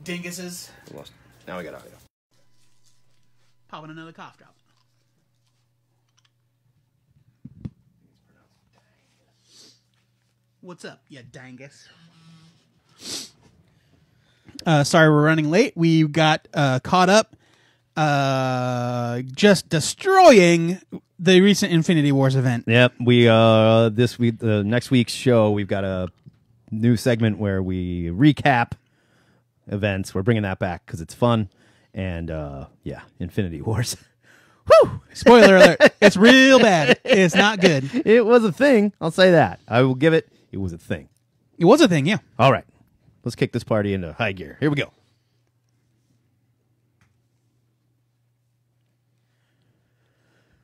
Dinguses. Lost. Now we got audio. Popping another cough drop. What's up, you dangus? Sorry we're running late. We got caught up just destroying the recent Infinity Wars event. Yep. We this week, the next week's show, we've got a new segment where we recap events. We're bringing that back because it's fun. And yeah, Infinity Wars. Whew! Spoiler alert. It's real bad. It's not good. It was a thing. I'll say that. I will give it. It was a thing. It was a thing, yeah. All right. Let's kick this party into high gear. Here we go.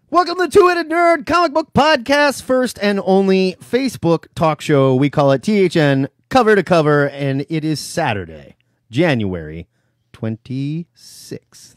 Welcome to the Two-Headed Nerd Comic Book Podcast, first and only Facebook talk show. We call it THN Cover to Cover, and it is Saturday, January 26th.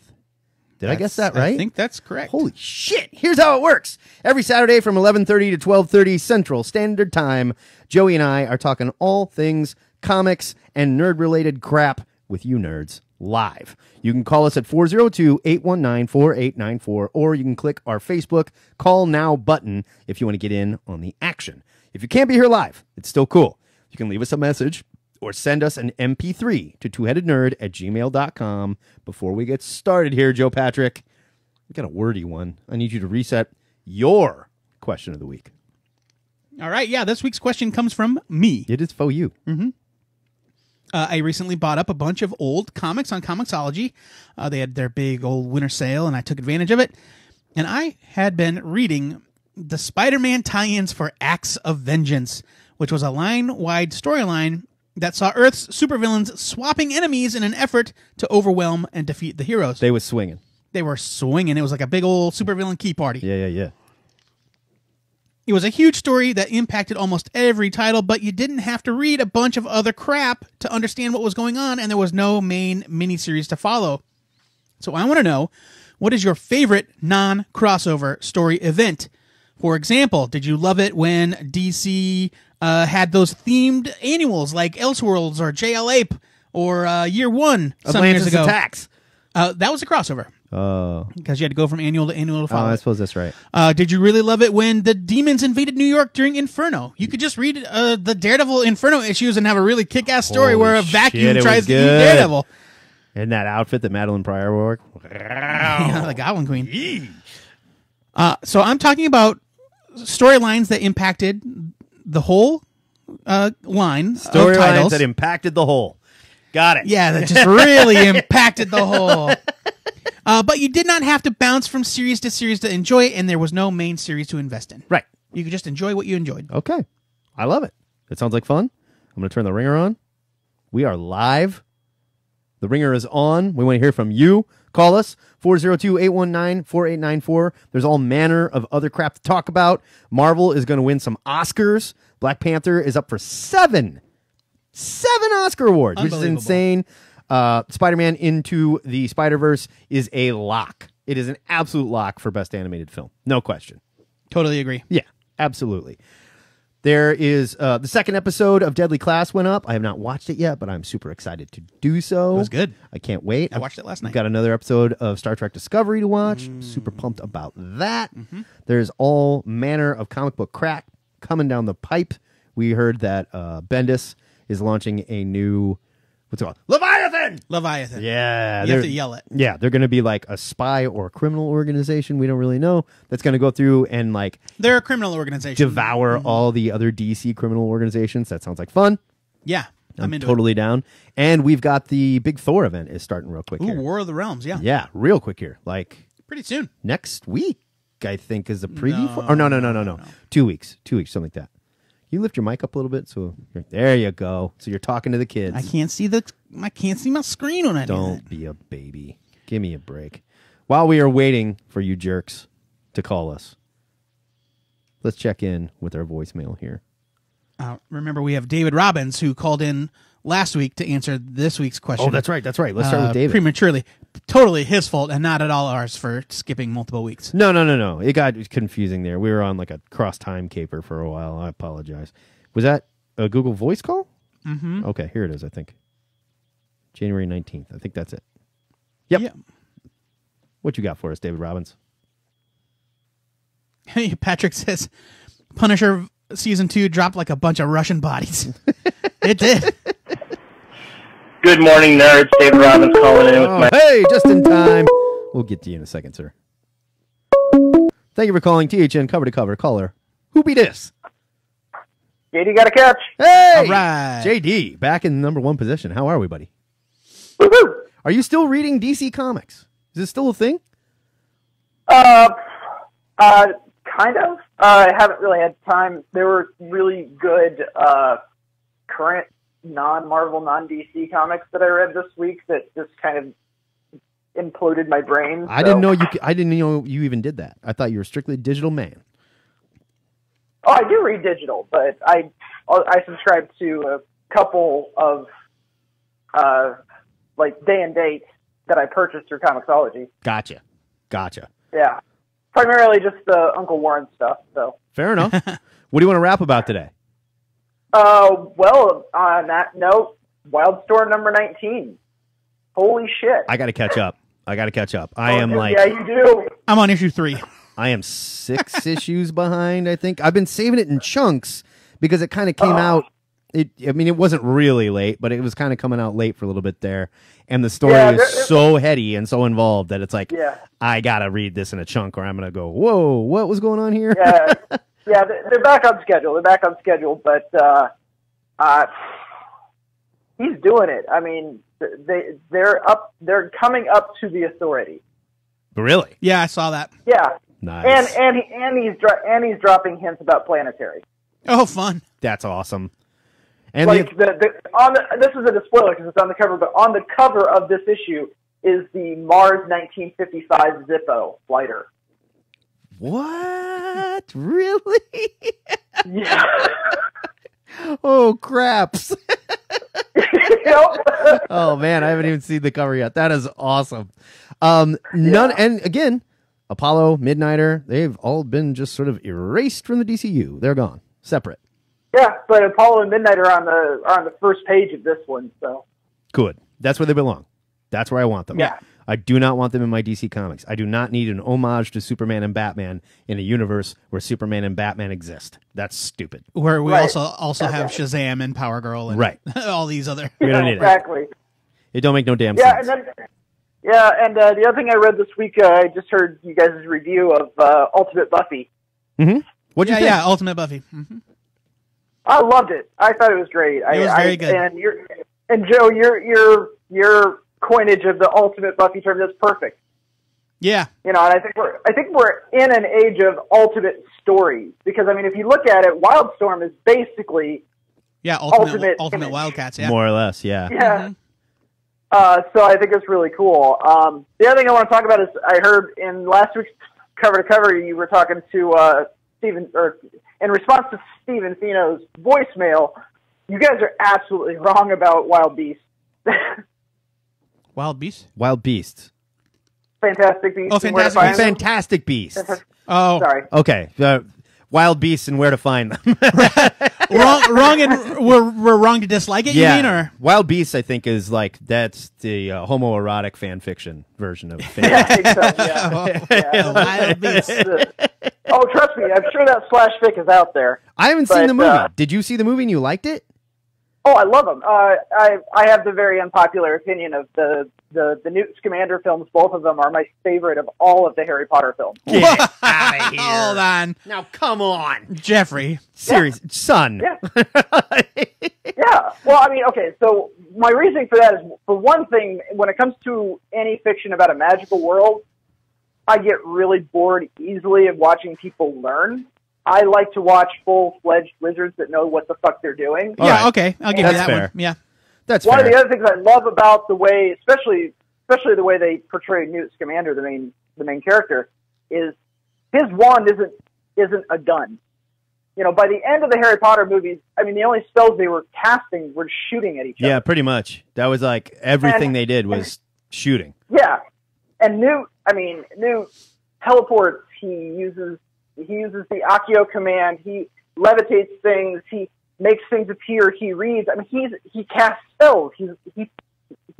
Did I guess that right? I think that's correct. Holy shit. Here's how it works. Every Saturday from 11:30 to 12:30 Central Standard Time, Joey and I are talking all things comics and nerd-related crap with you nerds live. You can call us at 402-819-4894, or you can click our Facebook Call Now button if you want to get in on the action. If you can't be here live, it's still cool. You can leave us a message or send us an MP3 to twoheadednerd@gmail.com. Before we get started here, Joe Patrick, we got a wordy one. I need you to reset your question of the week. All right, yeah, this week's question comes from me. It is for you. Mm-hmm. I recently bought up a bunch of old comics on Comixology. They had their big old winter sale, and I took advantage of it. And I had been reading the Spider-Man tie-ins for Acts of Vengeance, which was a line-wide storyline that saw Earth's supervillains swapping enemies in an effort to overwhelm and defeat the heroes. They was swinging. They were swinging. It was like a big old supervillain key party. Yeah. It was a huge story that impacted almost every title, but you didn't have to read a bunch of other crap to understand what was going on, and there was no main miniseries to follow. So I want to know, what is your favorite non-crossover story event? For example, did you love it when DC had those themed annuals like Elseworlds or JL Ape or Year One some years ago? Attacks. That was a crossover. Because you had to go from annual to annual to follow. I suppose that's right. Did you really love it when the demons invaded New York during Inferno? You could just read the Daredevil Inferno issues and have a really kick-ass story where a vacuum tries to eat Daredevil. And that outfit that Madeline Pryor wore. Yeah, the Goblin Queen. So I'm talking about storylines that impacted the whole line of titles. Storylines that impacted the whole. Got it. Yeah, that just really impacted the whole. But you did not have to bounce from series to series to enjoy it, and there was no main series to invest in. Right. You could just enjoy what you enjoyed. Okay. I love it. It sounds like fun. I'm going to turn the ringer on. We are live. The ringer is on. We want to hear from you. Call us, 402-819-4894. There's all manner of other crap to talk about. Marvel is going to win some Oscars. Black Panther is up for seven Oscar awards, which is insane. Spider-Man Into the Spider-Verse is a lock. It is an absolute lock for Best Animated Film. No question. Totally agree. Yeah, absolutely. There is the second episode of Deadly Class went up. I have not watched it yet, but I'm super excited to do so. It was good. I can't wait. I watched it last night. Got another episode of Star Trek Discovery to watch. Super pumped about that. There's all manner of comic book crap coming down the pipe. We heard that Bendis is launching a new, what's it called? Leviathan. Yeah. You have to yell it. Yeah, they're going to be like a spy or criminal organization. We don't really know. That's going to go through and like... They're a criminal organization. Devour all the other DC criminal organizations. That sounds like fun. Yeah, I'm into totally down. And we've got the big Thor event is starting real quick here. War of the Realms, yeah. Yeah, real quick here. Like... Pretty soon. Next week, I think, is the preview for... Or no. 2 weeks. 2 weeks, something like that. You lift your mic up a little bit, so there you go. So you're talking to the kids. I can't see my screen when I do that. Don't be a baby. Give me a break. While we are waiting for you jerks to call us, let's check in with our voicemail here. Remember, we have David Robbins, who called in last week to answer this week's question. Oh, that's right. Let's start with David. Prematurely. Totally his fault and not at all ours for skipping multiple weeks. No. It got confusing there. We were on like a cross-time caper for a while. I apologize. Was that a Google Voice call? Mm-hmm. Okay, here it is, I think. January 19th. I think that's it. Yep. Yeah. What you got for us, David Robbins? Patrick says Punisher season 2 dropped like a bunch of Russian bodies. It did. Good morning, nerds. David Robbins calling in with my... Hey, just in time. We'll get to you in a second, sir. Thank you for calling THN Cover to Cover. Caller, who be this? JD got a catch. Hey! All right. JD, back in number 1 position. How are we, buddy? Woo-hoo. Are you still reading DC Comics? Is this still a thing? Kind of. I haven't really had time. There were really good current non-Marvel, non-DC comics that I read this week that just kind of imploded my brain. I didn't know you even did that. I thought you were strictly a digital man. Oh, I do read digital, but I subscribe to a couple of like day and date that I purchased through Comixology. Gotcha. Yeah, primarily just the Uncle Warren stuff. So Fair enough. What do you want to rap about today? Well, on that note, Wildstorm number 19. Holy shit! I got to catch up. I am yeah, you do. I'm on issue 3. I am 6 issues behind, I think. I've been saving it in chunks because it kind of came out. It wasn't really late, but it was kind of coming out late for a little bit there. And the story is so heady and so involved that it's like, I got to read this in a chunk or I'm going to go, whoa, what was going on here? Yeah, they're back on schedule. But he's doing it. I mean, they're coming up to the Authority. Really? Yeah, I saw that. Yeah. Nice. And he's dropping hints about Planetary. Oh, fun. That's awesome. And Like this isn't a spoiler because it's on the cover, but on the cover of this issue is the Mars 1955 Zippo fighter. What? Really? Yeah. Oh, craps. Yep. Oh, man, I haven't even seen the cover yet. That is awesome. And again, Apollo, Midnighter, they've all been just sort of erased from the DCU. They're gone. Separate. Yeah, but Apollo and Midnight are on the first page of this one, so Good. That's where they belong. That's where I want them. Yeah. I do not want them in my DC Comics. I do not need an homage to Superman and Batman in a universe where Superman and Batman exist. That's stupid. Where we Right. also have Shazam and Power Girl and Right. all these other. We don't need it. exactly. It don't make no damn Yeah, sense. and the other thing I read this week, I just heard you guys' review of Ultimate Buffy. Mm-hmm. What'd you think? Yeah, Ultimate Buffy. Mm-hmm. I loved it. I thought it was great. It was very good. And Joe, your coinage of the Ultimate Buffy term is perfect. Yeah. You know, and I think we're in an age of ultimate stories because I mean, if you look at it, Wildstorm is basically Ultimate Image. Wildcats. Yeah. More or less, yeah. yeah. So I think it's really cool. The other thing I want to talk about is I heard in last week's Cover to Cover you were talking to Stephen, or in response to Stephen Fino's voicemail. You guys are absolutely wrong about Wild Beast. Wild Beast? Wild Beasts. Fantastic Beast. Oh, and Where to Fantastic Find Them. Fantastic Beasts. Oh, Sorry. Okay. Wild Beasts and Where to Find Them. wrong, and we're wrong to dislike it. You mean, or Wild Beasts, I think, is like that's the homoerotic fan fiction version of Yeah, I think so, yeah. Wild Beast? Oh, trust me, I'm sure that slash fic is out there. I haven't seen the movie. But, Did you see the movie and you liked it? Oh, I love them. I have the very unpopular opinion of the Newt Scamander films. Both of them are my favorite of all of the Harry Potter films. Get out of here. Hold on, Now, come on. Jeffrey. Serious. Son. Yeah. Yeah. Well, I mean, okay, so my reasoning for that is, for one thing, when it comes to any fiction about a magical world, I get really bored easily of watching people learn. I like to watch full-fledged wizards that know what the fuck they're doing. All Yeah, right. okay, I'll give you That's that fair. one. Yeah. That's One fair. of the other things I love about the way, especially the way they portray Newt Scamander, the main character, is his wand isn't a gun. You know, by the end of the Harry Potter movies, I mean, the only spells they were casting were shooting at each other. Yeah, pretty much. That was like everything they did was shooting. Yeah, and Newt teleports. He uses the Accio command. He levitates things. He makes things appear. He reads. I mean, he casts spells. He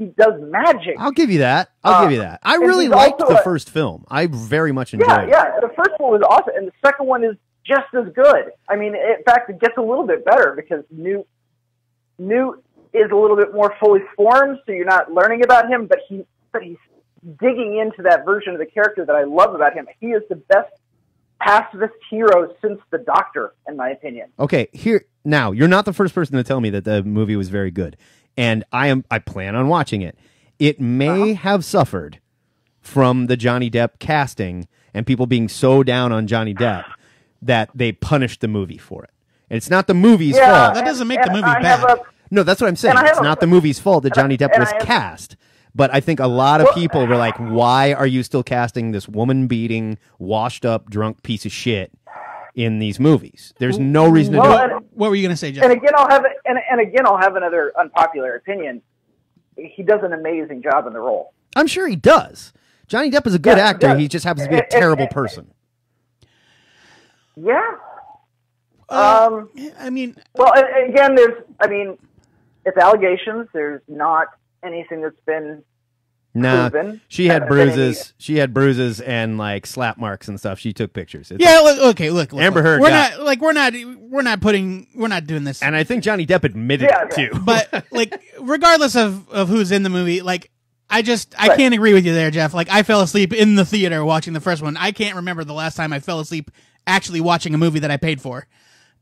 he does magic. I'll give you that. I'll give you that. I really liked the first film. I very much enjoyed it. Yeah, the first one was awesome, and the second one is just as good. I mean, in fact, it gets a little bit better because Newt is a little bit more fully formed, so you're not learning about him, but he's digging into that version of the character that I love about him. He is the best pacifist hero since the Doctor, in my opinion. Okay, now you're not the first person to tell me that the movie was very good, and I plan on watching it. It may have suffered from the Johnny Depp casting and people being so down on Johnny Depp that they punished the movie for it. And it's not the movie's fault. That doesn't make the movie bad. No, that's what I'm saying. It's not the movie's fault that Johnny Depp was cast. But I think a lot of people were like, why are you still casting this woman-beating, washed-up, drunk piece of shit in these movies? There's no reason to do it. What were you going to say, Jeff? And again, I'll have another unpopular opinion. He does an amazing job in the role. I'm sure he does. Johnny Depp is a good actor. He just happens to be a terrible person. Yeah. I mean... Well, again, it's allegations. There's not anything that's been proven. She had bruises. She had bruises and like slap marks and stuff. She took pictures. Look. Amber Heard. We're not doing this. And I think Johnny Depp admitted it too. But like, regardless of who's in the movie, like, I can't agree with you there, Jeff. Like, I fell asleep in the theater watching the first one. I can't remember the last time I fell asleep actually watching a movie that I paid for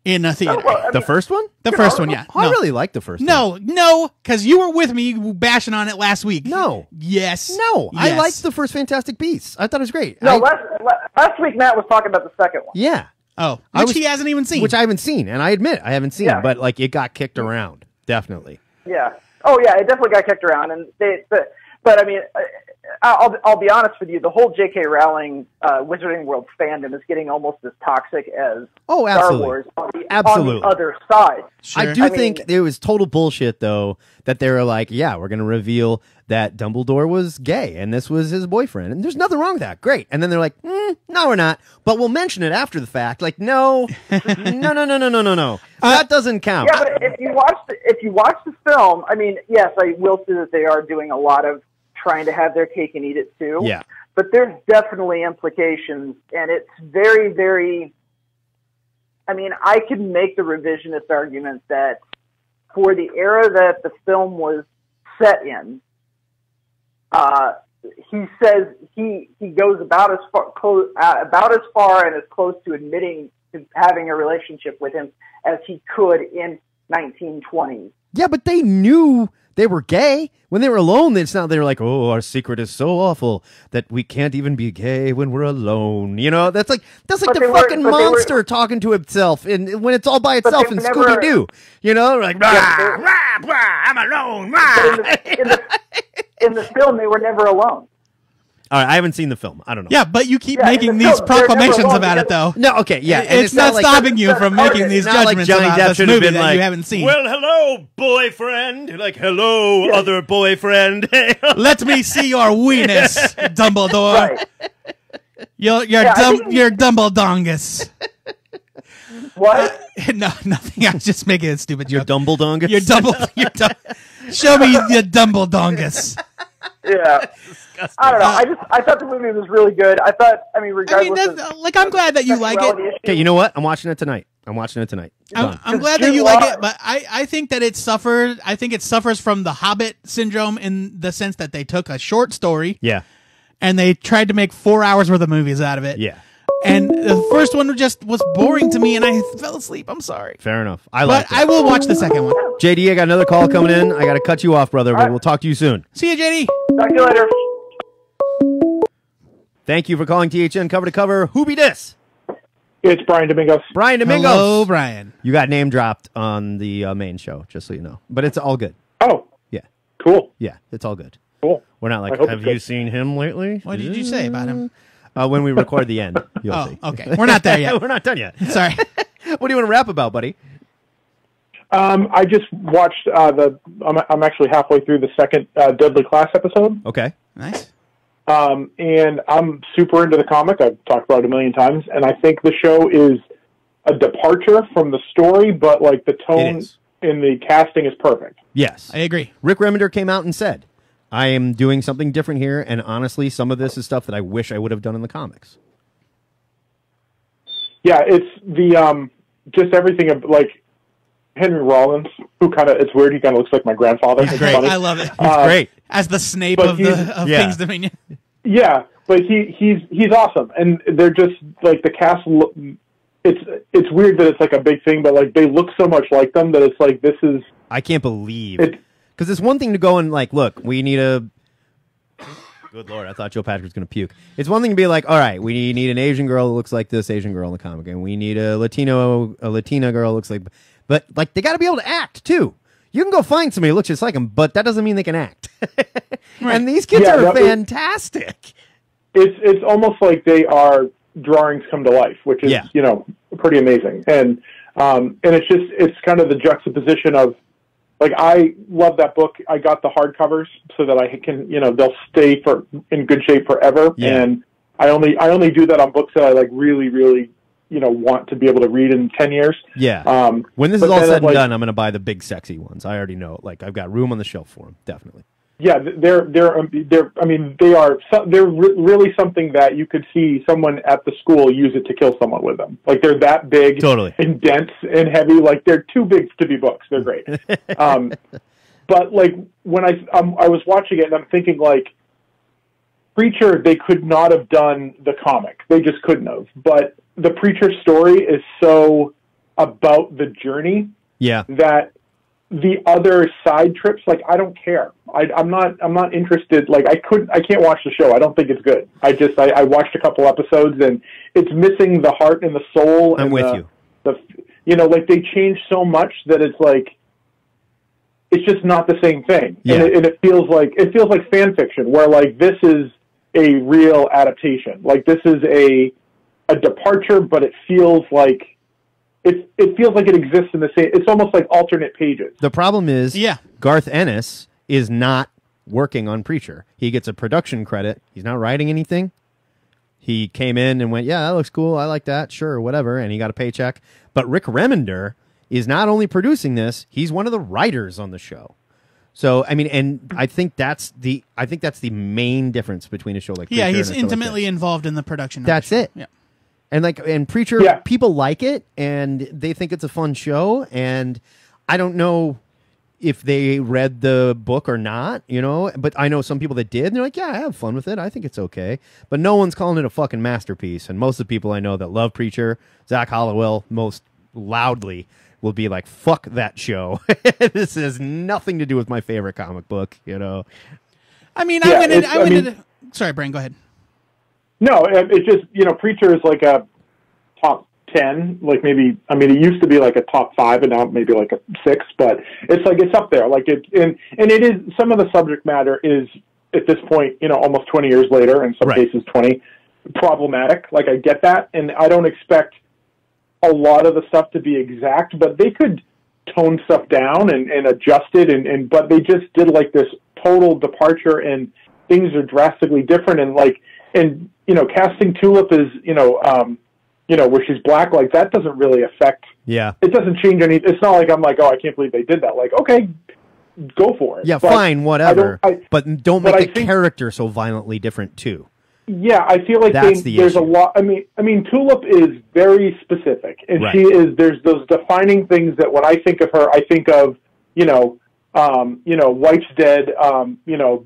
in a theater. The first one? The first one, yeah. I really liked the first one. No, because you were with me bashing on it last week. No. Yes. No, I liked the first Fantastic Beasts. I thought it was great. No, last week Matt was talking about the second one. Yeah. Oh, which he hasn't even seen. Which I haven't seen, and I admit I haven't seen, but like it got kicked around, definitely. Yeah. Oh, yeah, it definitely got kicked around, and but I mean, I'll be honest with you. The whole J.K. Rowling Wizarding World fandom is getting almost as toxic as Star Wars on the other side. Sure. I think it was total bullshit, though, that they were like, yeah, we're going to reveal that Dumbledore was gay and this was his boyfriend. And there's nothing wrong with that. Great. And then they're like, no, we're not. But we'll mention it after the fact. Like, no. No. That doesn't count. Yeah, but if you watch the film, I mean, yes, I will say that they are doing a lot of trying to have their cake and eat it too. Yeah. But there's definitely implications, and it's very, very... I mean, I can make the revisionist argument that for the era that the film was set in, he says he goes about as far and as close to admitting to having a relationship with him as he could in 1920s. Yeah, but they knew they were gay when they were alone. It's not they were like, oh, our secret is so awful that we can't even be gay when we're alone. You know, that's like the fucking monster talking to itself, and when it's all by itself in Scooby Doo. You know, like I'm alone. In the film, they were never alone. All right, I haven't seen the film. I don't know. Yeah, but you keep making these proclamations about it, though. No, okay, yeah. It's not stopping you from making these judgments about this movie that you haven't seen. Well, hello, boyfriend. Like, hello, other boyfriend. Let me see your weenus, Dumbledore. Right. You're Dumbledongus. What? No, nothing. I was just making a stupid joke. You're Dumbledongus? Show me the Dumbledongus. Yeah. I don't know. I thought the movie was really good. Regardless I'm glad that you like it. Okay, you know what? I'm watching it tonight. I'm glad that you like it, but I think that it suffered. I think it suffers from the Hobbit syndrome in the sense that they took a short story, and they tried to make 4 hours worth of movies out of it, And the first one just was boring to me, and I fell asleep. I'm sorry. Fair enough. I will watch the second one. JD, I got another call coming in. I got to cut you off, brother, but we'll talk to you soon. See you, JD. Talk to you later. Thank you for calling THN Cover to Cover. Who be this? It's Brian Domingos. Brian Domingos. Hello, Brian. You got name dropped on the main show, just so you know. But it's all good. Oh. Yeah. Cool. Yeah, it's all good. Cool. We're not like, have you seen him lately? What did you say about him? When we record the end, you'll see. Okay. We're not there yet. We're not done yet. Sorry. What do you want to rap about, buddy? I just watched I'm actually halfway through the second Deadly Class episode. Okay. Nice. And I'm super into the comic. I've talked about it a million times, and I think the show is a departure from the story, but like the tone in the casting is perfect. Yes. I agree. Rick Remender came out and said I am doing something different here, and honestly, some of this is stuff that I wish I would have done in the comics. Yeah, it's the just everything of like Henry Rollins, who kind of, it's weird, he kind of looks like my grandfather. He's It's great. funny. I love it. He's great. As the Snape But of yeah. King's Dominion. Yeah, but he's awesome, and they're just like the cast. It's weird that it's like a big thing, but like they look so much like them that it's like this is. I can't believe because it's one thing to go and like, look, we need a. Good Lord, I thought Joe Patrick was going to puke. It's one thing to be like, all right, we need an Asian girl that looks like this Asian girl in the comic, and we need a Latina girl that looks like, but like they got to be able to act too. You can go find somebody who looks just like them, but that doesn't mean they can act. Right. And these kids are fantastic. It's almost like they are drawings come to life, which is pretty amazing. And it's kind of the juxtaposition of like I love that book. I got the hardcovers so that I can they'll stay in good shape forever. Yeah. And I only do that on books that I like really really want to be able to read in 10 years. Yeah. When this is but all then, said and like, done, I'm going to buy the big sexy ones. I already know. Like I've got room on the shelf for them. Definitely. Yeah, they're really something that you could see someone at the school use it to kill someone with them. Like they're that big, Totally. and dense and heavy. Like they're too big to be books. They're great. But like when I was watching it and I'm thinking like, Preacher, they could not have done the comic. They just couldn't have. But the Preacher story is so about the journey that the other side trips, like I don't care. I'm not interested. Like I can't watch the show. I don't think it's good. I watched a couple episodes and it's missing the heart and the soul. I'm and with you. Like they changed so much that it's like it's just not the same thing. Yeah. And it feels like fan fiction where like this is a real adaptation. Like this is a departure, but it feels like it feels like it exists in the same. It's almost like alternate pages. The problem is, Garth Ennis is not working on Preacher. He gets a production credit. He's not writing anything. He came in and went, yeah, that looks cool. I like that. Sure, whatever. And he got a paycheck. But Rick Remender is not only producing this, he's one of the writers on the show. So, I mean, and I think that's the main difference between a show like Preacher he's and a show intimately like this. involved in the production. That's it. Yeah. And Preacher, people like it, and they think it's a fun show, and I don't know if they read the book or not, but I know some people that did, and they're like, yeah, I have fun with it. I think it's okay. But no one's calling it a fucking masterpiece, and most of the people I know that love Preacher, Zach Hollowell most loudly, will be like, fuck that show. This has nothing to do with my favorite comic book, I mean, sorry, Brian, go ahead. No, it's just, Preacher is like a top 10, like maybe, I mean, it used to be like a top 5 and now maybe like a 6, but it's like, it's up there. Like and it is, some of the subject matter is at this point, almost 20 years later, in some cases 20, problematic. Like I get that. And I don't expect a lot of the stuff to be exact, but they could tone stuff down and adjust it. But they just did like this total departure and things are drastically different. And casting Tulip is, where she's black, like that doesn't really affect. Yeah. It doesn't change any. It's not like I'm like, oh, I can't believe they did that. Like, okay, go for it. Yeah, but fine, whatever. But don't make the think, character so violently different too. Yeah, I feel like there's issue. A lot. I mean, Tulip is very specific, and right. she is. There's those defining things that when I think of her, I think of wife's dead.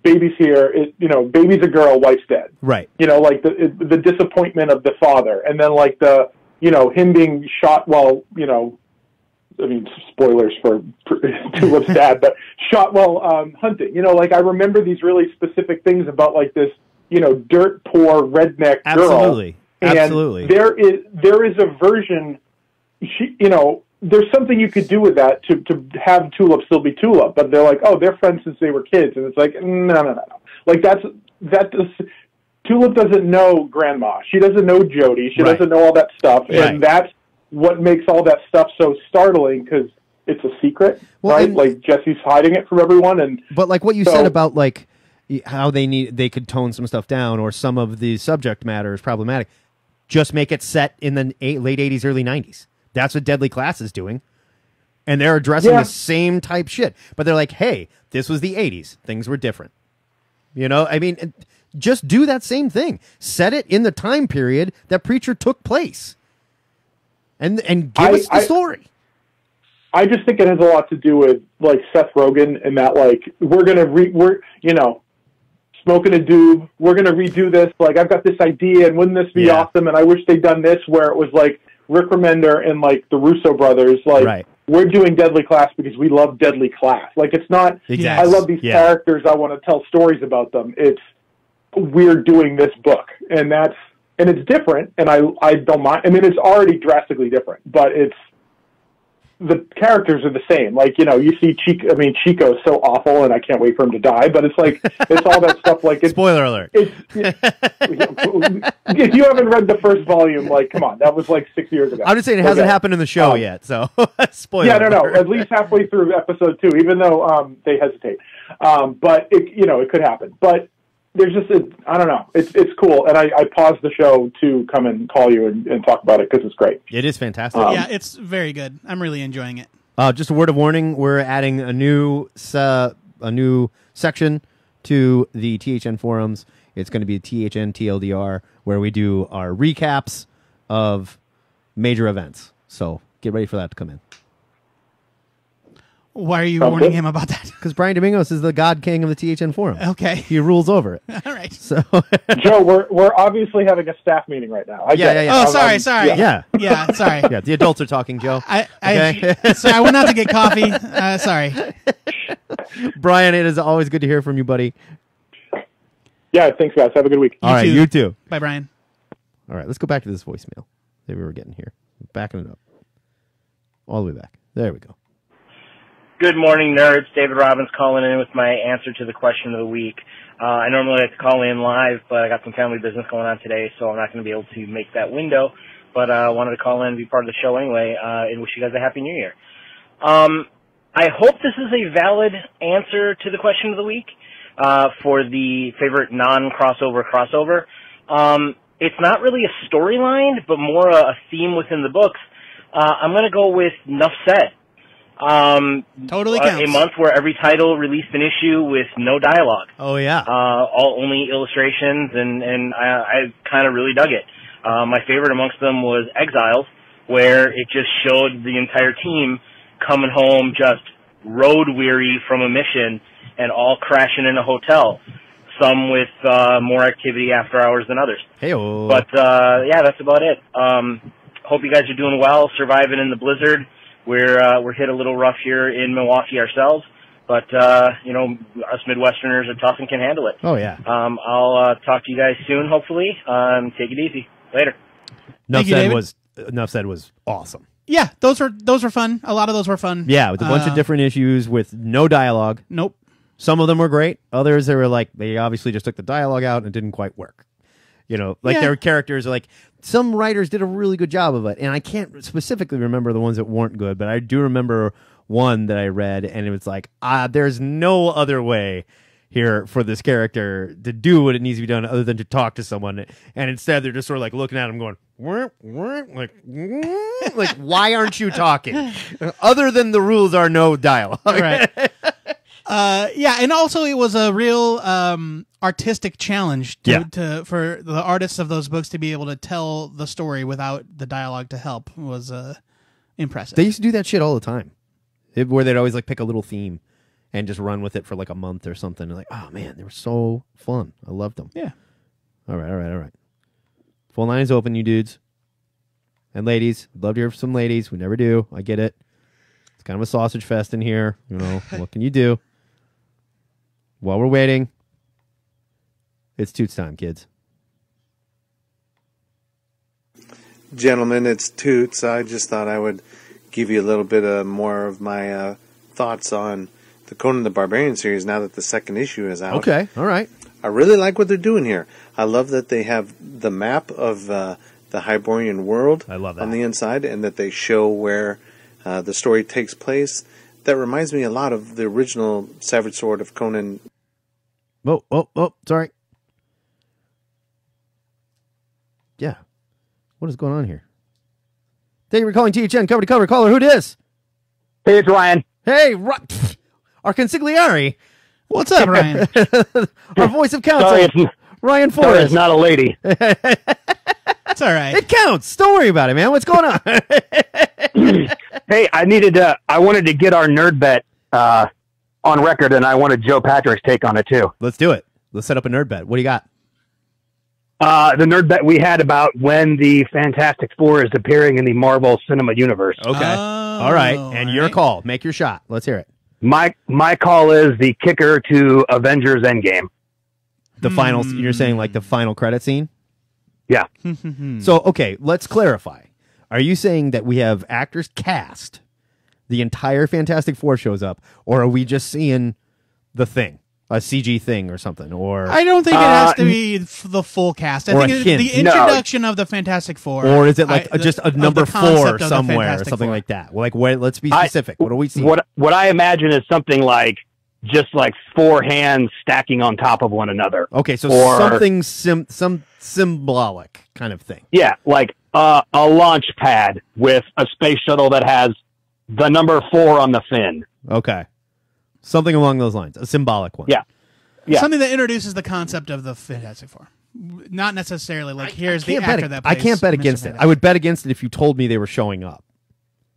Baby's here. Baby's a girl. Wife's dead. Right. Like the disappointment of the father, and then like the him being shot while I mean, spoilers for Tulip's dad, but shot while hunting. Like I remember these really specific things about like this. Dirt poor redneck girl. Absolutely. And absolutely. there is a version. There's something you could do with that to have Tulip still be Tulip, but they're like, oh, they're friends since they were kids, and it's like, no. Like Tulip doesn't know Grandma. She doesn't know Jody. She doesn't know all that stuff, and that's what makes all that stuff so startling because it's a secret, right? Like Jesse's hiding it from everyone, but like what you said about like how they could tone some stuff down, or some of the subject matter is problematic. Just make it set in the late 80s, early 90s. That's what Deadly Class is doing. And they're addressing the same type shit. But they're like, hey, this was the 80s. Things were different. You know, I mean, just do that same thing. Set it in the time period that Preacher took place, and give us the story. I just think it has a lot to do with like Seth Rogen and that like we're smoking a doob. We're gonna redo this. Like I've got this idea, and wouldn't this be awesome? And I wish they'd done this where it was like Rick Remender and like the Russo brothers. Like we're doing Deadly Class because we love Deadly Class. Like it's not. Yes. I love these characters. I want to tell stories about them. It's we're doing this book, and it's different. And I don't mind. I mean, it's already drastically different, but it's. The characters are the same. Like, you know, you see Chico's so awful and I can't wait for him to die, but it's like, it's all that stuff. Like, spoiler alert. If you haven't read the first volume, like, come on, that was like 6 years ago. I'm just saying it hasn't happened in the show yet, so spoiler. Yeah, no, at least halfway through episode 2, even though they hesitate. But it could happen. But there's just I don't know. It's cool, and I paused the show to come and call you and talk about it because it's great. It is fantastic. Yeah, it's very good. I'm really enjoying it. Just a word of warning: we're adding a new section to the THN forums. It's going to be THN TLDR, where we do our recaps of major events. So get ready for that to come in. Why are you warning him about that? Because Brian Domingos is the God King of the THN forum. Okay. He rules over it. All right. So, Joe, we're obviously having a staff meeting right now. Yeah. Oh, sorry. Yeah. Yeah, sorry. Yeah, the adults are talking, Joe. I went out to get coffee. Sorry. Brian, it is always good to hear from you, buddy. Yeah, thanks, guys. Have a good week. All right, you too. Bye, Brian. All right, let's go back to this voicemail that we were getting here. Backing it up. All the way back. There we go. Good morning, nerds. David Robbins calling in with my answer to the question of the week. I normally like to call in live, but I got some family business going on today, so I'm not going to be able to make that window. But I wanted to call in and be part of the show anyway, and wish you guys a Happy New Year. I hope this is a valid answer to the question of the week for the favorite non-crossover crossover. It's not really a storyline, but more a theme within the books. I'm going to go with Nuff Said. Totally counts. A month where every title released an issue with no dialogue. Oh, yeah. Only illustrations, and I kind of really dug it. My favorite amongst them was Exiles, where it just showed the entire team coming home just road weary from a mission and all crashing in a hotel. Some with more activity after hours than others. Hey-o. But, yeah, that's about it. Hope you guys are doing well, surviving in the blizzard. We're hit a little rough here in Milwaukee ourselves, but us Midwesterners are tough and can handle it. Oh yeah. I'll talk to you guys soon, hopefully. Take it easy. Later. Enough said was awesome. Yeah, those were fun. A lot of those were fun. Yeah, with a bunch of different issues with no dialogue. Nope. Some of them were great. Others they were like they obviously just took the dialogue out and it didn't quite work. You know, like their characters are like some writers did a really good job of it, and I can't specifically remember the ones that weren't good, but I do remember one that I read, and it was like, there's no other way here for this character to do what it needs to be done other than to talk to someone, and instead they're just sort of like looking at him going, like why aren't you talking? Other than the rules are no dialogue. Right. And also it was a real artistic challenge for the artists of those books to be able to tell the story without the dialogue to help was impressive. They used to do that shit all the time, where they'd always like pick a little theme and just run with it for like a month or something. And like, oh man, they were so fun. I loved them. Yeah. All right. Phone line is open, you dudes and ladies. We'd love to hear from some ladies. We never do. I get it. It's kind of a sausage fest in here. You know, what can you do? While we're waiting, it's Toots time, kids. Gentlemen, it's Toots. I just thought I would give you a little bit more of my thoughts on the Conan the Barbarian series now that the second issue is out. Okay, all right. I really like what they're doing here. I love that they have the map of the Hyborian world I love that. on the inside, and that they show where the story takes place. That reminds me a lot of the original Savage Sword of Conan. Oh, sorry. Yeah. What is going on here? Thank you for calling THN cover to cover. Caller, who dis? Hey, it's Ryan. Hey, our consigliere. What's up, Ryan? Our voice of counsel, Sorry, it's, Ryan sorry, Forrest. it's not a lady. It's all right. It counts. Don't worry about it, man. What's going on? Hey, I wanted to get our nerd bet on record, and I wanted Joe Patrick's take on it too. Let's do it. Let's set up a nerd bet. What do you got? The nerd bet we had about when the Fantastic Four is appearing in the Marvel Cinema Universe. Okay. All right. And your call. Make your shot. Let's hear it. My call is the kicker to Avengers Endgame. The final. You're saying like the final credit scene? Yeah. So, okay, let's clarify. Are you saying that we have actors cast, the entire Fantastic Four shows up, or are we just seeing the thing, a CG thing or something? Or I don't think it has to be the full cast. I or think a it's hint. the introduction of the Fantastic Four. Or is it like just a number the concept 4 of the somewhere or Fantastic something Four. like that? Like, let's be specific. What do we see? What I imagine is something like just like 4 hands stacking on top of one another. Okay, so Or- something some symbolic kind of thing. Yeah, like a launch pad with a space shuttle that has the number 4 on the fin. Okay. Something along those lines. A symbolic one. Yeah. Yeah. Something that introduces the concept of the Fantastic Four. Not necessarily like here's the Can't bet actor it- that I plays can't bet Mr. against it. Fantastic. I would bet against it if you told me they were showing up.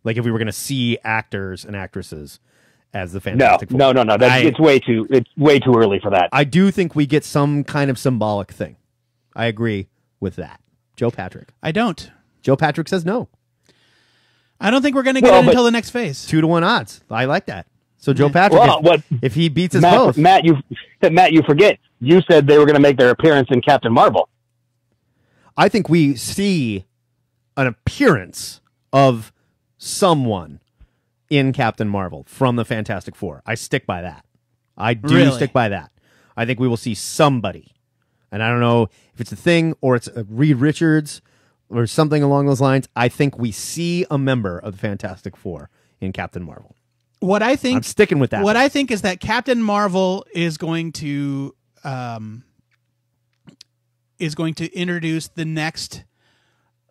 Like if we were going to see actors and actresses as the Fantastic Four. No. It's way too early for that. I do think we get some kind of symbolic thing. I agree with that. Joe Patrick. I don't. Joe Patrick says no. I don't think we're going to get Well, it but- until the next phase. 2-1 odds. I like that. So Joe Patrick, Well, if he beats us both. Matt, you forget. You said they were going to make their appearance in Captain Marvel. I think we see an appearance of someone in Captain Marvel from the Fantastic Four. I stick by that. I do Really? stick by that. I think we will see somebody. And I don't know if it's a thing or it's Reed Richards or something along those lines. I think we see a member of the Fantastic Four in Captain Marvel. What I think I'm sticking with that. What I think is that Captain Marvel is going to introduce the next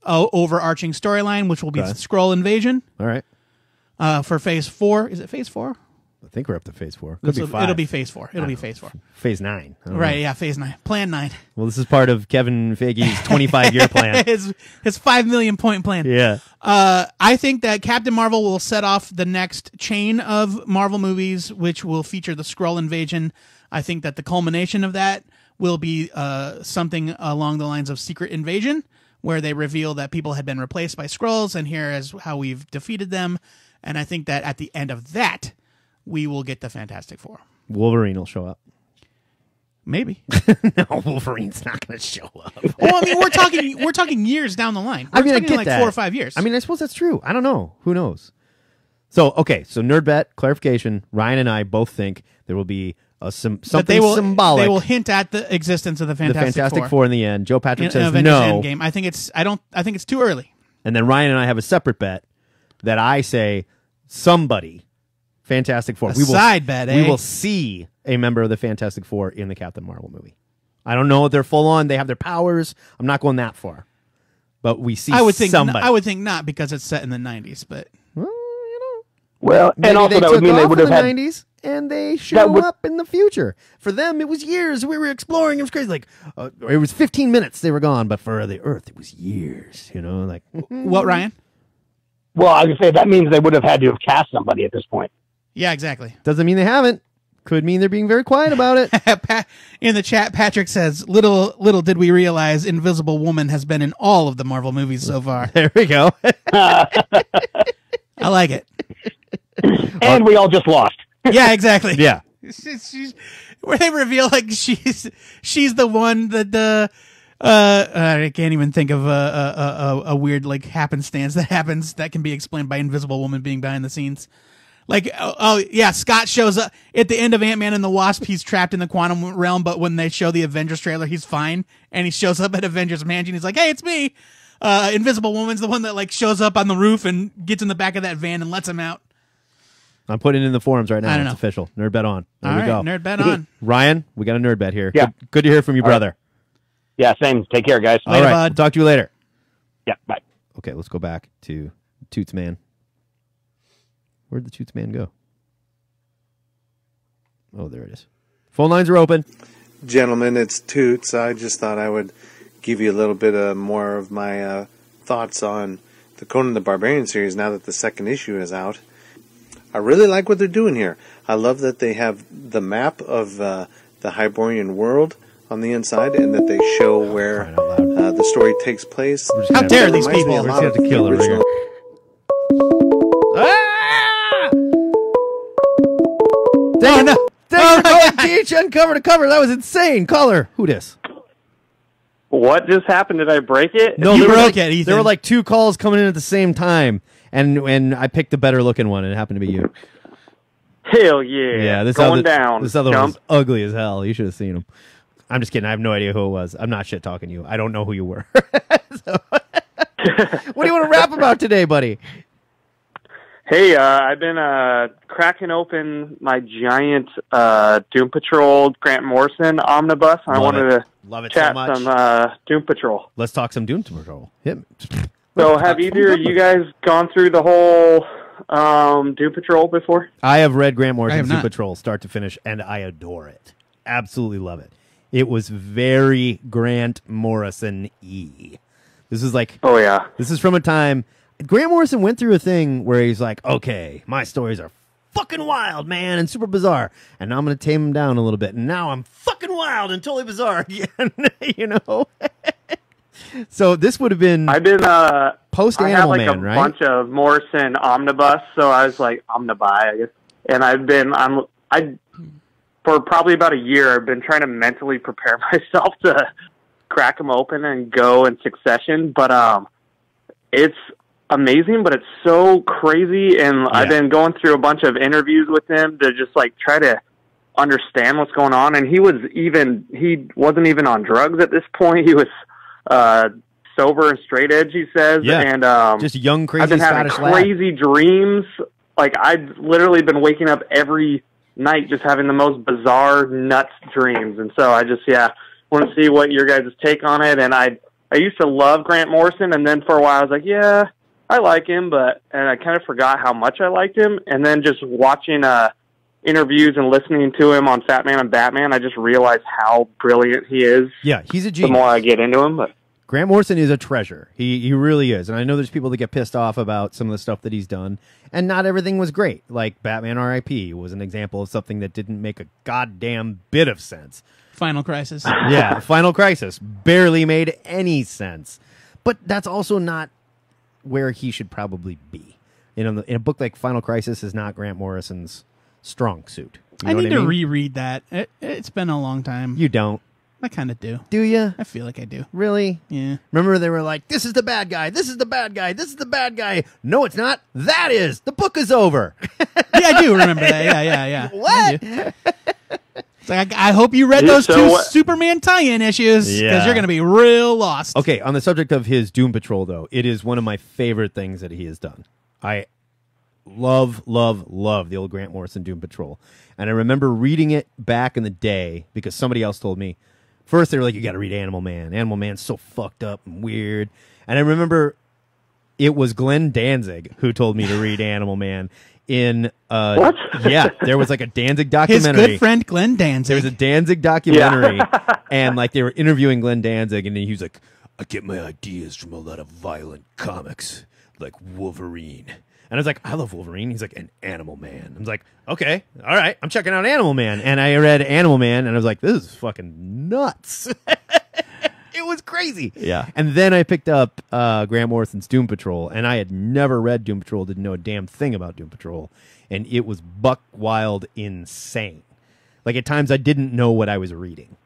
overarching storyline, which will be Okay. the Skrull invasion All right. for Phase 4. Is it Phase 4? I think we're up to Phase 4. Could be 5. It'll be Phase 4. It'll be Phase 4. Phase 9. I don't Right? know. Yeah, Phase 9. Plan 9. Well, this is part of Kevin Feige's 25-year plan. his 5 million point plan. Yeah. I think that Captain Marvel will set off the next chain of Marvel movies, which will feature the Skrull invasion. I think that the culmination of that will be something along the lines of Secret Invasion, where they reveal that people had been replaced by Skrulls, and here is how we've defeated them. And I think that at the end of that, we will get the Fantastic Four. Wolverine will show up. Maybe. No, Wolverine's not going to show up. Well, I mean, we're talking years down the line. We're I talking get like that. 4 or 5 years. I mean, I suppose that's true. I don't know. Who knows? So, okay. So, nerd bet, clarification. Ryan and I both think there will be something that they will symbolic. They will hint at the existence of the the Fantastic, Four in the end. Joe Patrick in says Avengers no. Endgame. I think it's too early. And then Ryan and I have a separate bet that I say somebody Fantastic Four. Side bet, eh? We will see a member of the Fantastic Four in the Captain Marvel movie. I don't know if they're full on. They have their powers. I'm not going that far. But we see I would think somebody. I would think not because it's set in the 90s, but Well, you know. Well, Maybe and also they that would took mean they off would in have the had 90s and they show would- up in the future. For them, it was years. We were exploring. It was crazy. Like it was 15 minutes they were gone, but for the Earth, it was years. You know, like what, Ryan? Well, I was gonna say that means they would have had to have cast somebody at this point. Yeah, exactly. doesn't mean they haven't. Could mean they're being very quiet about it. In the chat, Patrick says, "Little did we realize, Invisible Woman has been in all of the Marvel movies so far." There we go. I like it. And we all just lost. Yeah, exactly. Yeah. She's where they reveal like she's the one that I can't even think of a weird like happenstance that happens that can be explained by Invisible Woman being behind the scenes. Like, oh yeah, Scott shows up at the end of Ant-Man and the Wasp. He's trapped in the quantum realm, but when they show the Avengers trailer, he's fine, and he shows up at Avengers Mansion. He's like, "Hey, it's me." Invisible Woman's the one that like shows up on the roof and gets in the back of that van and lets him out. I'm putting it in the forums right now. I don't It's know. official. Nerd bet on. There All we right, go. nerd bet on. Ryan, we got a nerd bet here. Yeah. Good to hear from you, brother. Yeah, same. Take care, guys. All Later, right. bud. We'll talk to you later. Yeah, bye. Okay, let's go back to Toots Man. Where'd the Toots Man go? Oh, there it is. Phone lines are open. Gentlemen, it's Toots. I just thought I would give you a little bit more of my thoughts on the Conan the Barbarian series now that the second issue is out. I really like what they're doing here. I love that they have the map of the Hyborian world on the inside, and that they show where the story takes place. How dare these people? We're just going to have to kill her. Ah! Dang it. THN cover to cover. That was insane. Caller, who dis? What just happened? Did I break it? No, You there broke were it, Ethan. There were like 2 calls coming in at the same time, and I picked the better looking one, and it happened to be you. Hell yeah. Yeah, this going other, down. This other one Jump. was ugly as hell. You should have seen him. I'm just kidding. I have no idea who it was. I'm not shit talking to you. I don't know who you were. So, what do you want to rap about today, buddy? Hey, I've been cracking open my giant Doom Patrol Grant Morrison omnibus. I wanted to Love it chat so much. some Doom Patrol. Let's talk some Doom Patrol. Hit me. So, have either of you guys gone through the whole Doom Patrol before? I have read Grant I Morrison's have Doom not. Patrol start to finish, and I adore it. Absolutely love it. It was very Grant Morrison-y. This is like, Oh, yeah. this is from a time. Grant Morrison went through a thing where he's like, okay, my stories are fucking wild, man, and super bizarre. And now I'm going to tame them down a little bit. And now I'm fucking wild and totally bizarre again, you know? So this would have been I've been post I have Animal like Man, a right? bunch of Morrison omnibus, so I was like omnibuy, I guess. And I for probably about a year, I've been trying to mentally prepare myself to crack them open and go in succession. But it's amazing, but it's so crazy. And I've been going through a bunch of interviews with him to just like try to understand what's going on. And he wasn't even on drugs at this point. He was sober and straight edge, he says. Yeah. And Just young, crazy I've been having Scottish lad. crazy dreams. Like, I've literally been waking up every night just having the most bizarre, nuts dreams. And so I just, want to see what your guys' take on it. And I used to love Grant Morrison, and then for a while I was like, yeah, I like him, and I kind of forgot how much I liked him. And then just watching interviews and listening to him on Fat Man and Batman, I just realized how brilliant he is. Yeah, he's a The genius. more I get into him, but Grant Morrison is a treasure. He really is. And I know there's people that get pissed off about some of the stuff that he's done, and not everything was great. Like Batman R.I.P. was an example of something that didn't make a goddamn bit of sense. Final Crisis. Yeah, Final Crisis barely made any sense. But that's also not where he should probably be. You know, in a book like Final Crisis is not Grant Morrison's strong suit. You I know need what I to mean? reread that. It's been a long time. You don't. I kind of do. Do you? I feel like I do. Really? Yeah. Remember they were like, this is the bad guy, this is the bad guy, this is the bad guy. No, it's not. That is. The book is over. Yeah, I do remember that. Yeah. What? I do. It's like, I hope you read Yeah, those so two what- Superman tie-in issues, because Yeah. you're going to be real lost. Okay, on the subject of his Doom Patrol, though, it is one of my favorite things that he has done. I love the old Grant Morrison Doom Patrol. And I remember reading it back in the day because somebody else told me. First, they were like, you got to read Animal Man. Animal Man's so fucked up and weird. And I remember it was Glenn Danzig who told me to read Animal Man. What? Yeah, there was like a Danzig His documentary. good friend Glenn Danzig. There was a Danzig documentary, and like they were interviewing Glenn Danzig, and he was like, "I get my ideas from a lot of violent comics, like Wolverine." And I was like, "I love Wolverine." He's like, "An Animal Man." I was like, "Okay, all right, I'm checking out Animal Man." And I read Animal Man, and I was like, "This is fucking nuts." It was crazy. Yeah. And then I picked up Grant Morrison's Doom Patrol, and I had never read Doom Patrol, didn't know a damn thing about Doom Patrol, and it was buck wild insane. Like at times I didn't know what I was reading.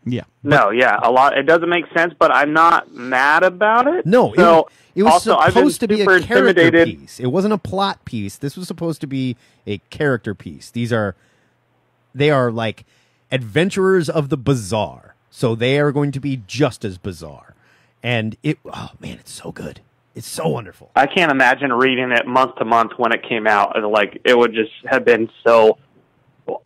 Yeah. No, yeah, a lot. It doesn't make sense, but I'm not mad about it. No, so it was also, I've been supposed to be super a character intimidated. piece. It wasn't a plot piece. This was supposed to be a character piece. They are like adventurers of the bizarre. So they are going to be just as bizarre. And oh man, it's so good. It's so wonderful. I can't imagine reading it month to month when it came out. Like, it would just have been so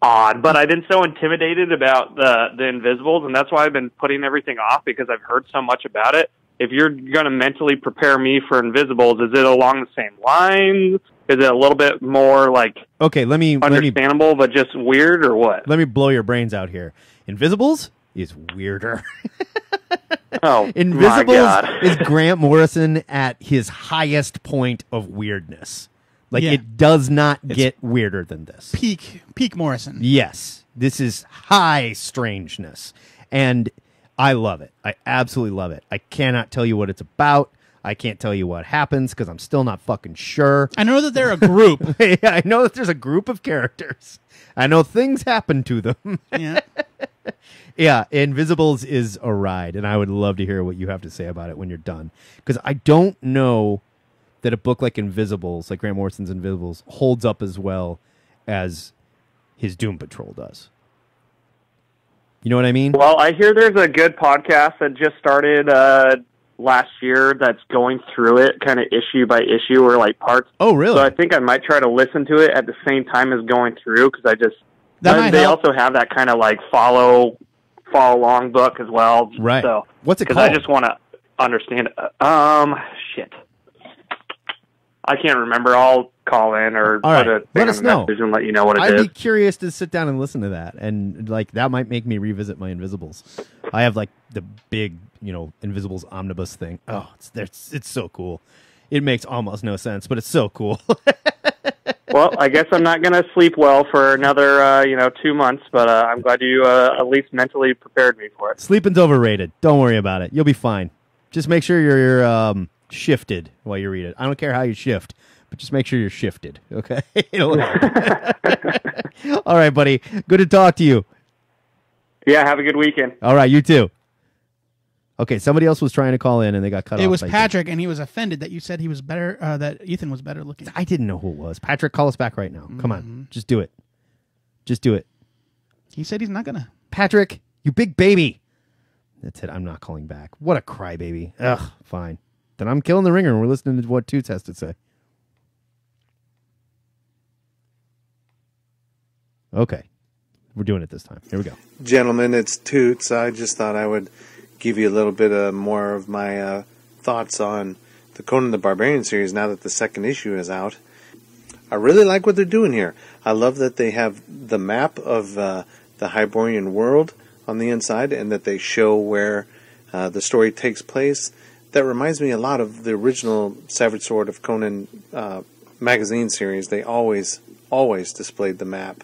odd. But I've been so intimidated about the Invisibles, and that's why I've been putting everything off, because I've heard so much about it. If you're going to mentally prepare me for Invisibles, is it along the same lines? Is it a little bit more like Okay, let me understandable, but just weird, or what? let me blow your brains out here. Invisibles is weirder. Oh, my Invisibles God. is Grant Morrison at his highest point of weirdness. Like, Yeah. it does not get weirder than this. Peak Morrison. Yes, this is high strangeness, and I love it. I absolutely love it. I cannot tell you what it's about. I can't tell you what happens because I'm still not fucking sure. I know that they're a group. Yeah, I know that there's a group of characters. I know things happen to them. Yeah. Yeah, Invisibles is a ride, and I would love to hear what you have to say about it when you're done. Because I don't know that a book like Invisibles, like Grant Morrison's Invisibles, holds up as well as his Doom Patrol does. You know what I mean? Well, I hear there's a good podcast that just started last year that's going through it kind of issue by issue or like parts. Oh, really? So I think I might try to listen to it at the same time as going through because I just... That might they help. also have that kind of like follow along book as well. Right. So What's it because I called? just want to understand. Shit. I can't remember. I'll call in or All right. put a Let thing us in the know. message and let you know what it I'd is. be curious to sit down and listen to that, and like that might make me revisit my Invisibles. I have like the big, Invisibles omnibus thing. Oh, it's so cool. It makes almost no sense, but it's so cool. Well, I guess I'm not going to sleep well for another 2 months, but I'm glad you at least mentally prepared me for it. Sleeping's overrated. Don't worry about it. You'll be fine. Just make sure you're shifted while you read it. I don't care how you shift, but just make sure you're shifted, okay? It'll help. All right, buddy. Good to talk to you. Yeah, have a good weekend. All right, you too. Okay, somebody else was trying to call in and they got cut off. It was by Patrick, and he was offended that you said he was better. That Ethan was better looking. I didn't know who it was. Patrick, call us back right now. Come on. Just do it. Just do it. He said he's not gonna. Patrick, you big baby. That's it. I'm not calling back. What a crybaby. Ugh, fine. Then I'm killing the ringer and we're listening to what Toots has to say. Okay. We're doing it this time. Here we go. Gentlemen, it's Toots. I just thought I would give you a little bit more of my thoughts on the Conan the Barbarian series now that the second issue is out. I really like what they're doing here. I love that they have the map of the Hyborian world on the inside and that they show where the story takes place. That reminds me a lot of the original Savage Sword of Conan magazine series. They always displayed the map.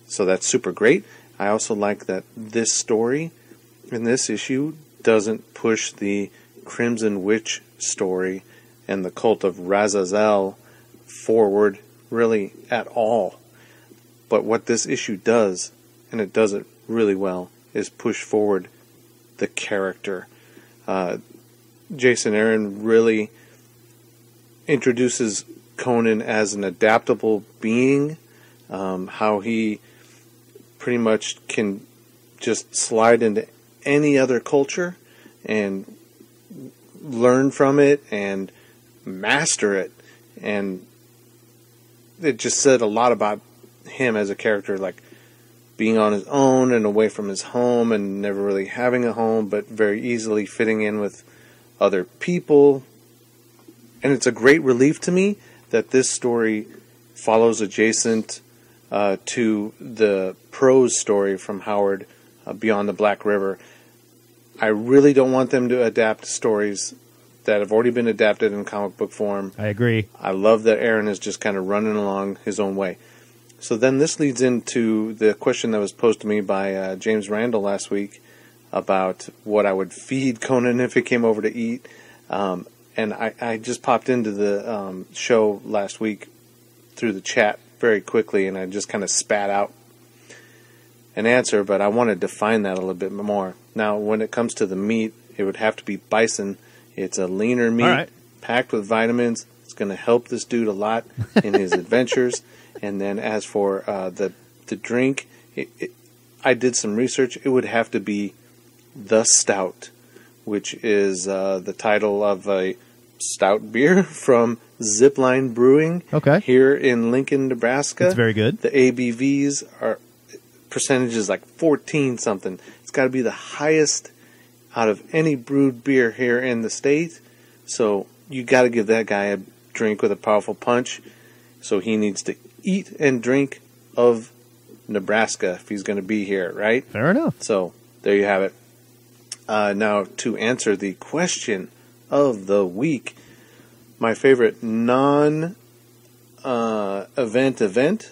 So that's super great. I also like that this story in this issue doesn't push the Crimson Witch story and the cult of Razazel forward really at all. But what this issue does, and it does it really well, is push forward the character. Jason Aaron really introduces Conan as an adaptable being, how he pretty much can just slide into any other culture and learn from it and master it. And it just said a lot about him as a character, like being on his own and away from his home and never really having a home, but very easily fitting in with other people. And it's a great relief to me that this story follows adjacent to the prose story from Howard, Beyond the Black River. I really don't want them to adapt stories that have already been adapted in comic book form. I agree. I love that Aaron is just kind of running along his own way. So then this leads into the question that was posed to me by James Randall last week about what I would feed Conan if he came over to eat. And I just popped into the show last week through the chat very quickly, and I just kind of spat out an answer, but I want to define that a little bit more. Now, when it comes to the meat, it would have to be bison. It's a leaner meat, packed with vitamins. It's going to help this dude a lot in his adventures. And then as for the drink, I did some research. It would have to be the Stout, which is the title of a stout beer from Zipline Brewing here in Lincoln, Nebraska. It's very good. The ABVs are percentages like 14 something. It's got to be the highest out of any brewed beer here in the state. So you got to give that guy a drink with a powerful punch. So he needs to eat and drink of Nebraska if he's going to be here, right? Fair enough. So there you have it. Now, to answer the question of the week, my favorite non-event event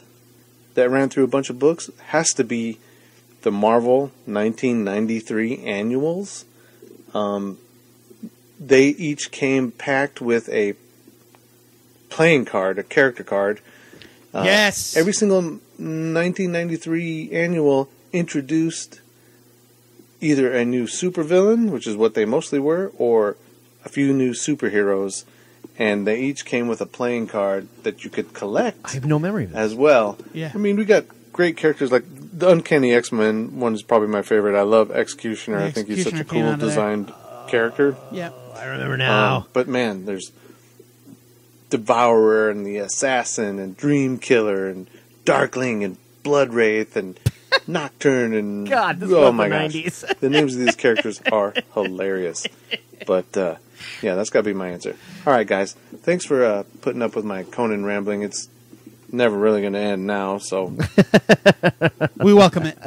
that ran through a bunch of books has to be the Marvel 1993 annuals. They each came packed with a playing card, a character card. Yes. Every single 1993 annual introduced either a new supervillain, which is what they mostly were, or a few new superheroes. And they each came with a playing card that you could collect. I have no memory of that. As well. Yeah. I mean, we got great characters like the Uncanny X-Men one is probably my favorite. I love Executioner. I think he's such a cool designed character. Yeah. I remember now. But man, there's Devourer and the Assassin and Dream Killer and Darkling and Blood Wraith and Nocturne and God, this oh was my the gosh, 90s. the names of these characters are hilarious. But yeah, that's got to be my answer. All right, guys, thanks for putting up with my Conan rambling. It's never really going to end now, so We welcome it.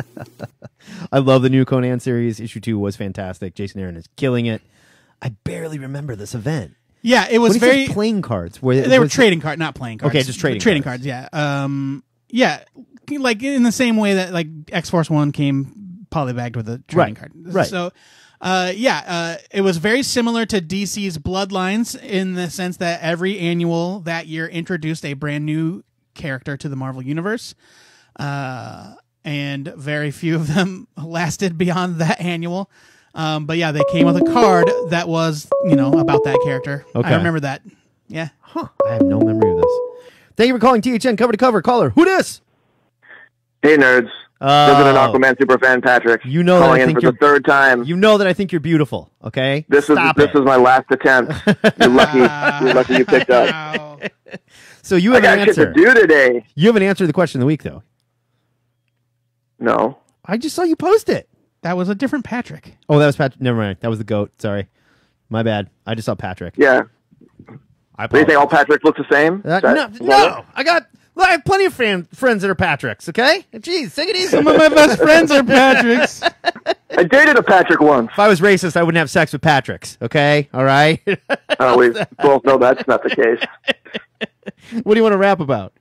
I love the new Conan series. Issue 2 was fantastic. Jason Aaron is killing it. I barely remember this event. Yeah, it was When he very says playing cards. They were trading cards, not playing cards. Okay, just trading cards. Yeah. Yeah, like in the same way that like X-Force 1 came polybagged with a trading card. Right. So, it was very similar to DC's Bloodlines in the sense that every annual that year introduced a brand new character to the Marvel Universe. And very few of them lasted beyond that annual. But yeah, they came with a card that was, about that character. Okay. I remember that. Yeah. Huh. I have no memory of this. Thank you for calling THN cover to cover. Caller, who dis? Hey, nerds. President Aquaman superfan Patrick. You know calling that I in think for the third time. You know that I think you're beautiful. Okay. This is my last attempt. You're lucky you picked up. So you have I an got answer shit to do today. You haven't answered the question of the week though. No. I just saw you post it. That was a different Patrick. Oh, that was Patrick. Never mind. That was the goat. Sorry. My bad. I just saw Patrick. Yeah. Do you think all Patricks look the same? No. I have plenty of friends that are Patricks, okay? Jeez, take it easy. Some of my best friends are Patricks. I dated a Patrick once. If I was racist, I wouldn't have sex with Patricks, okay? All right? We both know that's not the case. What do you want to rap about?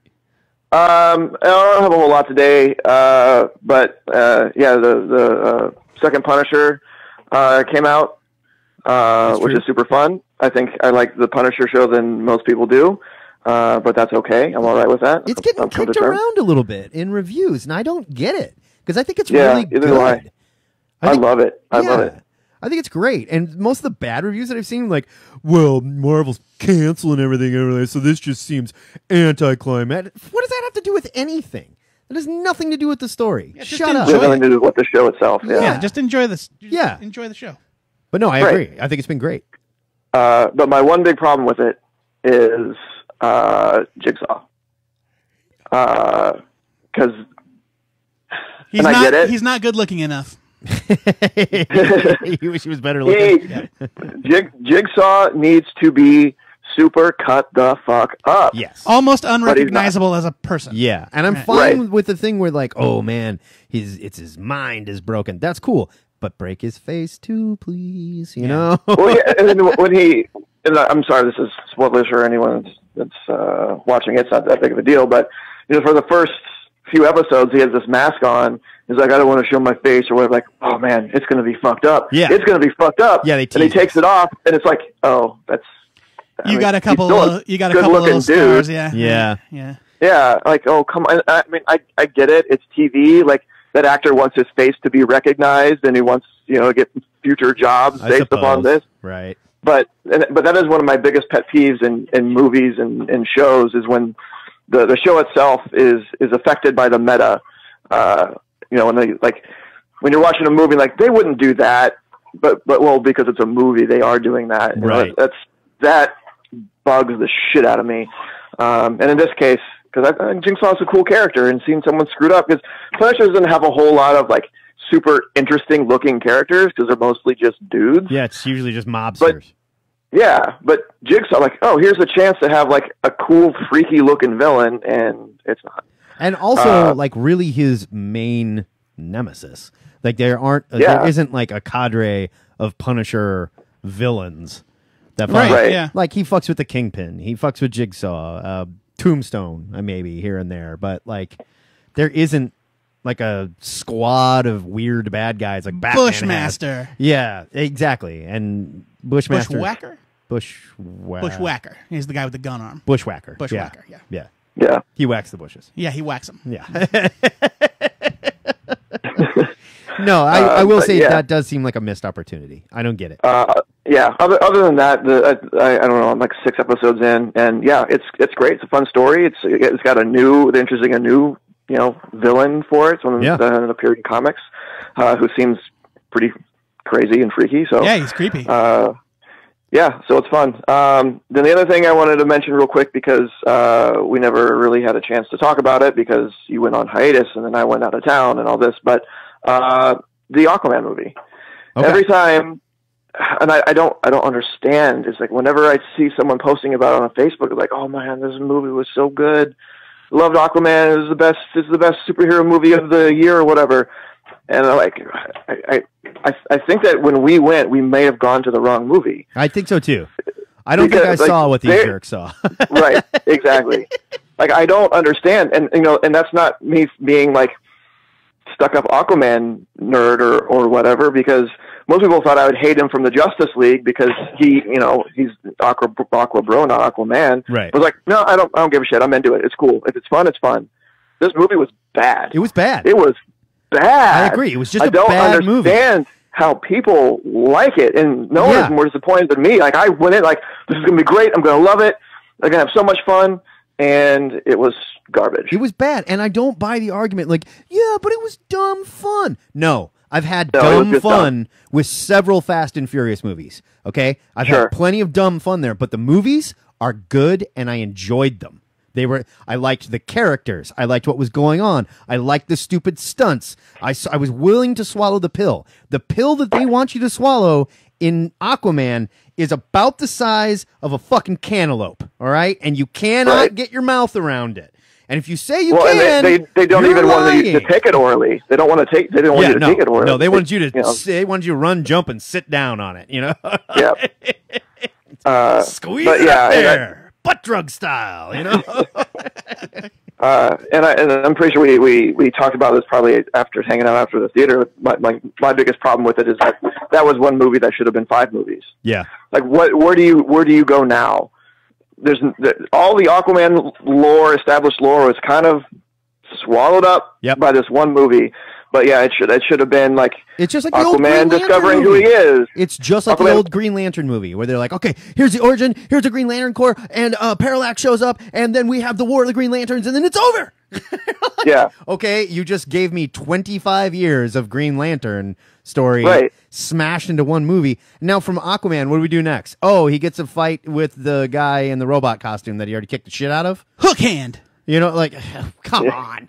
I don't have a whole lot today, but the second Punisher came out, which is super fun. I think I like the Punisher show than most people do, but that's okay. I'm all right with that. It's getting kicked around a little bit in reviews, and I don't get it because I think it's really good. I love it. I love it. I think it's great. And most of the bad reviews that I've seen, like, well, Marvel's canceling everything, so this just seems anticlimactic. What does that have to do with anything? It has nothing to do with the story. Yeah, Shut up. It has nothing to do with the show itself. Yeah, just enjoy this. Enjoy the show. But no, I agree. I think it's been great. But my one big problem with it is Jigsaw. Because I get it. He's not good looking enough. You wish he was better looking. Jigsaw needs to be super cut the fuck up. Yes. Almost unrecognizable as a person. Yeah. And I'm fine with the thing where, like, oh man, his mind is broken. That's cool. But break his face too, please. You know? Well, yeah, and then I'm sorry, this is spoilers for anyone that's watching it. It's not that big of a deal. But, for the first few episodes, he has this mask on. He's like, I don't want to show my face or whatever. Like, oh man, it's going to be fucked up. Yeah. It's going to be fucked up. Yeah, and he takes it off, and it's like, oh, that's. You got a couple little stars. Yeah. Yeah. Like, oh, come on. I mean, I get it. It's TV. Like, that actor wants his face to be recognized, and he wants, to get future jobs based upon this. Right. But that is one of my biggest pet peeves in movies and shows is when the show itself is affected by the meta. When when you're watching a movie, like, they wouldn't do that, but because it's a movie, they are doing that. Right. That bugs the shit out of me. And in this case, because I think Jigsaw's a cool character, and seeing someone screwed up, because Punisher doesn't have a whole lot of, like, super interesting looking characters, because they're mostly just dudes. Yeah, it's usually just mobsters. Yeah, but Jigsaw, like, oh, here's a chance to have like a cool, freaky looking villain, and it's not. And also, like, really his main nemesis. Like, there isn't like a cadre of Punisher villains that fight. Right. Yeah. Like, he fucks with the Kingpin, he fucks with Jigsaw, Tombstone, maybe here and there, but like, there isn't like a squad of weird bad guys like Batman Bushmaster. has. Yeah, exactly. And Bushmaster. Bushwhacker? Bushwhacker. He's the guy with the gun arm. Bushwhacker. Bushwhacker, yeah. Yeah. Yeah. He whacks the bushes. Yeah, he whacks him. Yeah. No, I will say yeah. that does seem like a missed opportunity. I don't get it. Yeah. Other than that, I don't know. I'm like 6 episodes in, and yeah, it's great. It's a fun story. It's got a new villain for it. Someone that appeared in comics, who seems pretty crazy and freaky. So yeah, he's creepy. Yeah, so it's fun. Then the other thing I wanted to mention real quick, because we never really had a chance to talk about it because you went on hiatus and then I went out of town and all this, but the Aquaman movie. Okay. Every time, and I don't understand. It's like whenever I see someone posting about it on Facebook, it's like, oh man, this movie was so good. Loved Aquaman. It was the best. It's the best superhero movie of the year or whatever. And I think that when we went, we may have gone to the wrong movie. I think so too. I don't think I saw what these jerks saw. Right, exactly. Like, I don't understand, and and that's not me being like stuck up Aquaman nerd or whatever, because most people thought I would hate him from the Justice League because he's Aqua Bro, not Aquaman. Right. I was like, no, I don't give a shit. I'm into it. It's cool. If it's fun, it's fun. This movie was bad. It was bad. It was bad. I agree. It was just a bad movie. I don't understand how people like it, and no one is more disappointed than me. Like, I went in like, this is going to be great. I'm going to love it. I'm going to have so much fun. And it was garbage. It was bad. And I don't buy the argument like, yeah, but it was dumb fun. No, I've had dumb fun with several Fast and Furious movies. Okay? I've had plenty of dumb fun there, but the movies are good and I enjoyed them. I liked the characters. I liked what was going on. I liked the stupid stunts. I was willing to swallow the pill. The pill that they want you to swallow in Aquaman is about the size of a fucking cantaloupe, all right? And you cannot get your mouth around it. And if you say you can, they don't even want you to take it orally. They don't want to take. They don't want you to take it orally. No, they want you to. They want you to run, jump, and sit down on it. Yeah. Squeeze it up there, butt drug style. And I'm pretty sure we talked about this probably after hanging out after the theater. My biggest problem with it is that was one movie that should have been 5 movies. Yeah. Like, where do you go now? There's all the Aquaman established lore was kind of swallowed up by this one movie. But yeah, it should have been like, it's just like Aquaman discovering who he is. It's just like the old Green Lantern movie where they're like, okay, here's the origin, here's the Green Lantern Corps, and Parallax shows up, and then we have the War of the Green Lanterns, and then it's over. Yeah. Okay, you just gave me 25 years of Green Lantern story smashed into one movie. Now from Aquaman, what do we do next? Oh, he gets a fight with the guy in the robot costume that he already kicked the shit out of? Hook hand. Like, come on.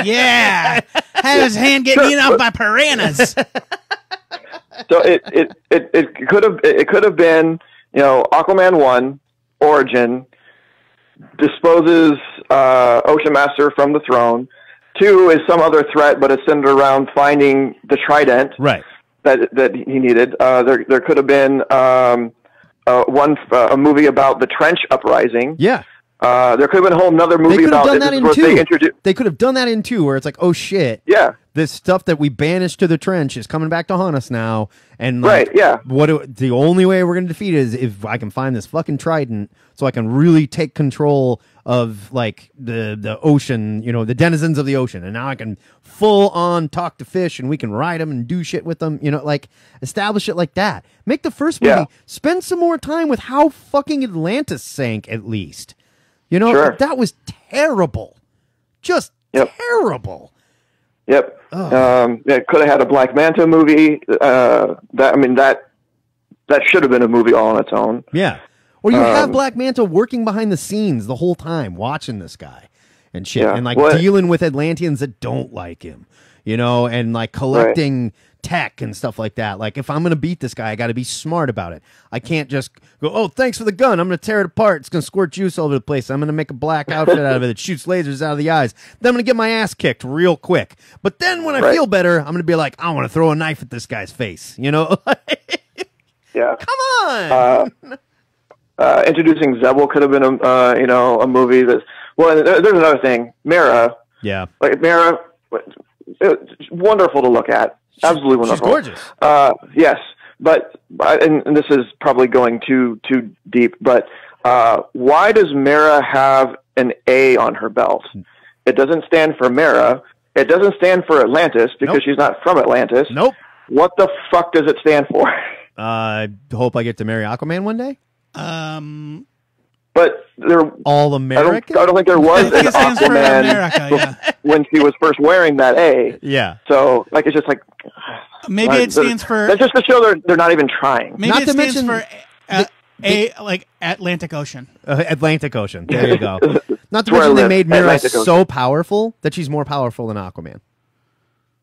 Yeah. Had his hand getting eaten up by piranhas. So it could have been, Aquaman 1, origin, disposes Ocean Master from the throne. 2 is some other threat, but it's centered around finding the trident that he needed. There could have been a movie about the Trench Uprising. Yeah. There could have been a whole another movie about it. They could have done that in 2, where it's like, oh shit, this stuff that we banished to the trench is coming back to haunt us now. And the only way we're going to defeat it is if I can find this fucking trident, so I can really take control of like the ocean, the denizens of the ocean, and now I can full on talk to fish, and we can ride them and do shit with them. Like, establish it like that. Make the first movie. Spend some more time with how fucking Atlantis sank, at least. That was terrible. Just terrible. Yep. It could have had a Black Manta movie. That should have been a movie all on its own. Yeah. Or you have Black Manta working behind the scenes the whole time, watching this guy and shit, and dealing with Atlanteans that don't like him, and like collecting tech and stuff like that. Like, if I'm going to beat this guy, I got to be smart about it. I can't just go, oh, thanks for the gun. I'm going to tear it apart. It's going to squirt juice all over the place. I'm going to make a black outfit out of it that shoots lasers out of the eyes. Then I'm going to get my ass kicked real quick. But then when I feel better, I'm going to be like, I want to throw a knife at this guy's face. You know? Yeah. Come on. Introducing Zebel could have been a movie that. Well, there's another thing. Mara. Yeah. Like Mara, it's wonderful to look at. Absolutely wonderful. She's gorgeous. Yes, but and this is probably going too deep. But why does Mara have an A on her belt? It doesn't stand for Mara. It doesn't stand for Atlantis because she's not from Atlantis. Nope. What the fuck does it stand for? I hope I get to marry Aquaman one day. But there, all American. I don't think there was an Aquaman America, when she was first wearing that A. Yeah. So like it's just like maybe it stands for. That's just to show they're not even trying. Maybe not it to stands mention for like Atlantic Ocean. Atlantic Ocean. There you go. Not to mention they made Mira so powerful that she's more powerful than Aquaman.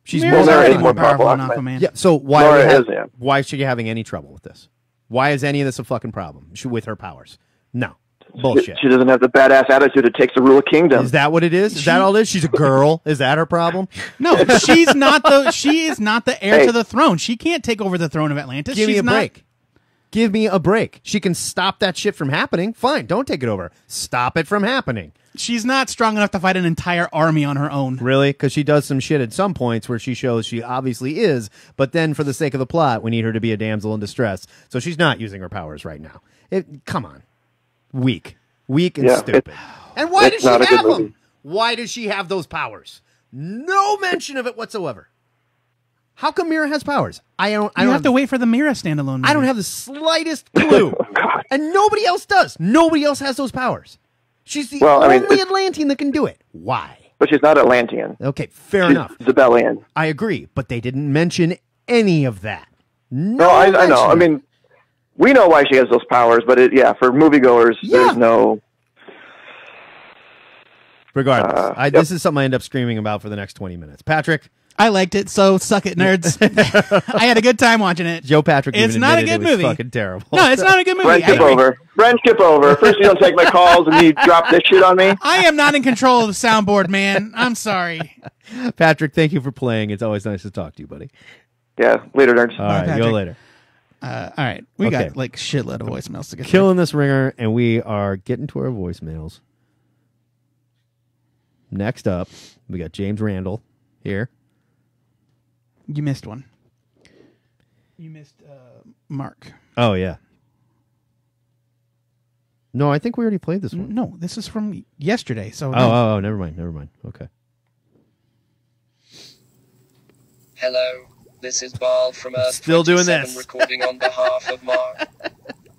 She's more powerful than Aquaman. Yeah. So why is she having any trouble with this? Why is any of this a fucking problem with her powers? No. Bullshit. She doesn't have the badass attitude it takes to rule a kingdom. Is that what it is? Is that all it is? She's a girl. Is that her problem? No, she is not the heir to the throne. She can't take over the throne of Atlantis. Give me a break. Give me a break. She can stop that shit from happening. Fine, don't take it over. Stop it from happening. She's not strong enough to fight an entire army on her own. Really? Because she does some shit at some points where she shows she obviously is, but then for the sake of the plot, we need her to be a damsel in distress. So she's not using her powers right now. Come on. Weak and stupid. And why does she have them? Why does she have those powers? No mention of it whatsoever. How come Mira has powers? I don't have to wait for the Mira standalone movie. I don't have the slightest clue. And nobody else does. Nobody else has those powers. She's the only Atlantean that can do it. Why? But she's not Atlantean. Okay, fair enough. Zebelian. I agree, but they didn't mention any of that. No, I know. I mean, we know why she has those powers, but for moviegoers, there's no. Regardless, this is something I end up screaming about for the next 20 minutes. Patrick? I liked it, so suck it, nerds. I had a good time watching it. Joe Patrick it's not a good movie. Fucking terrible. No, it's not a good movie. Friendship over. First you don't take my calls, and you drop this shit on me. I am not in control of the soundboard, man. I'm sorry. Patrick, thank you for playing. It's always nice to talk to you, buddy. Yeah, later, nerds. All right, go later. All right, we got like shitload of voicemails to get Killing this ringer, and we are getting to our voicemails. Next up, we got James Randall here. You missed one. You missed Mark. Oh, yeah. No, I think we already played this one. No, this is from yesterday. So Oh, never mind. Okay. Hello, this is Baal from Earth Still doing this. recording on behalf of Mark.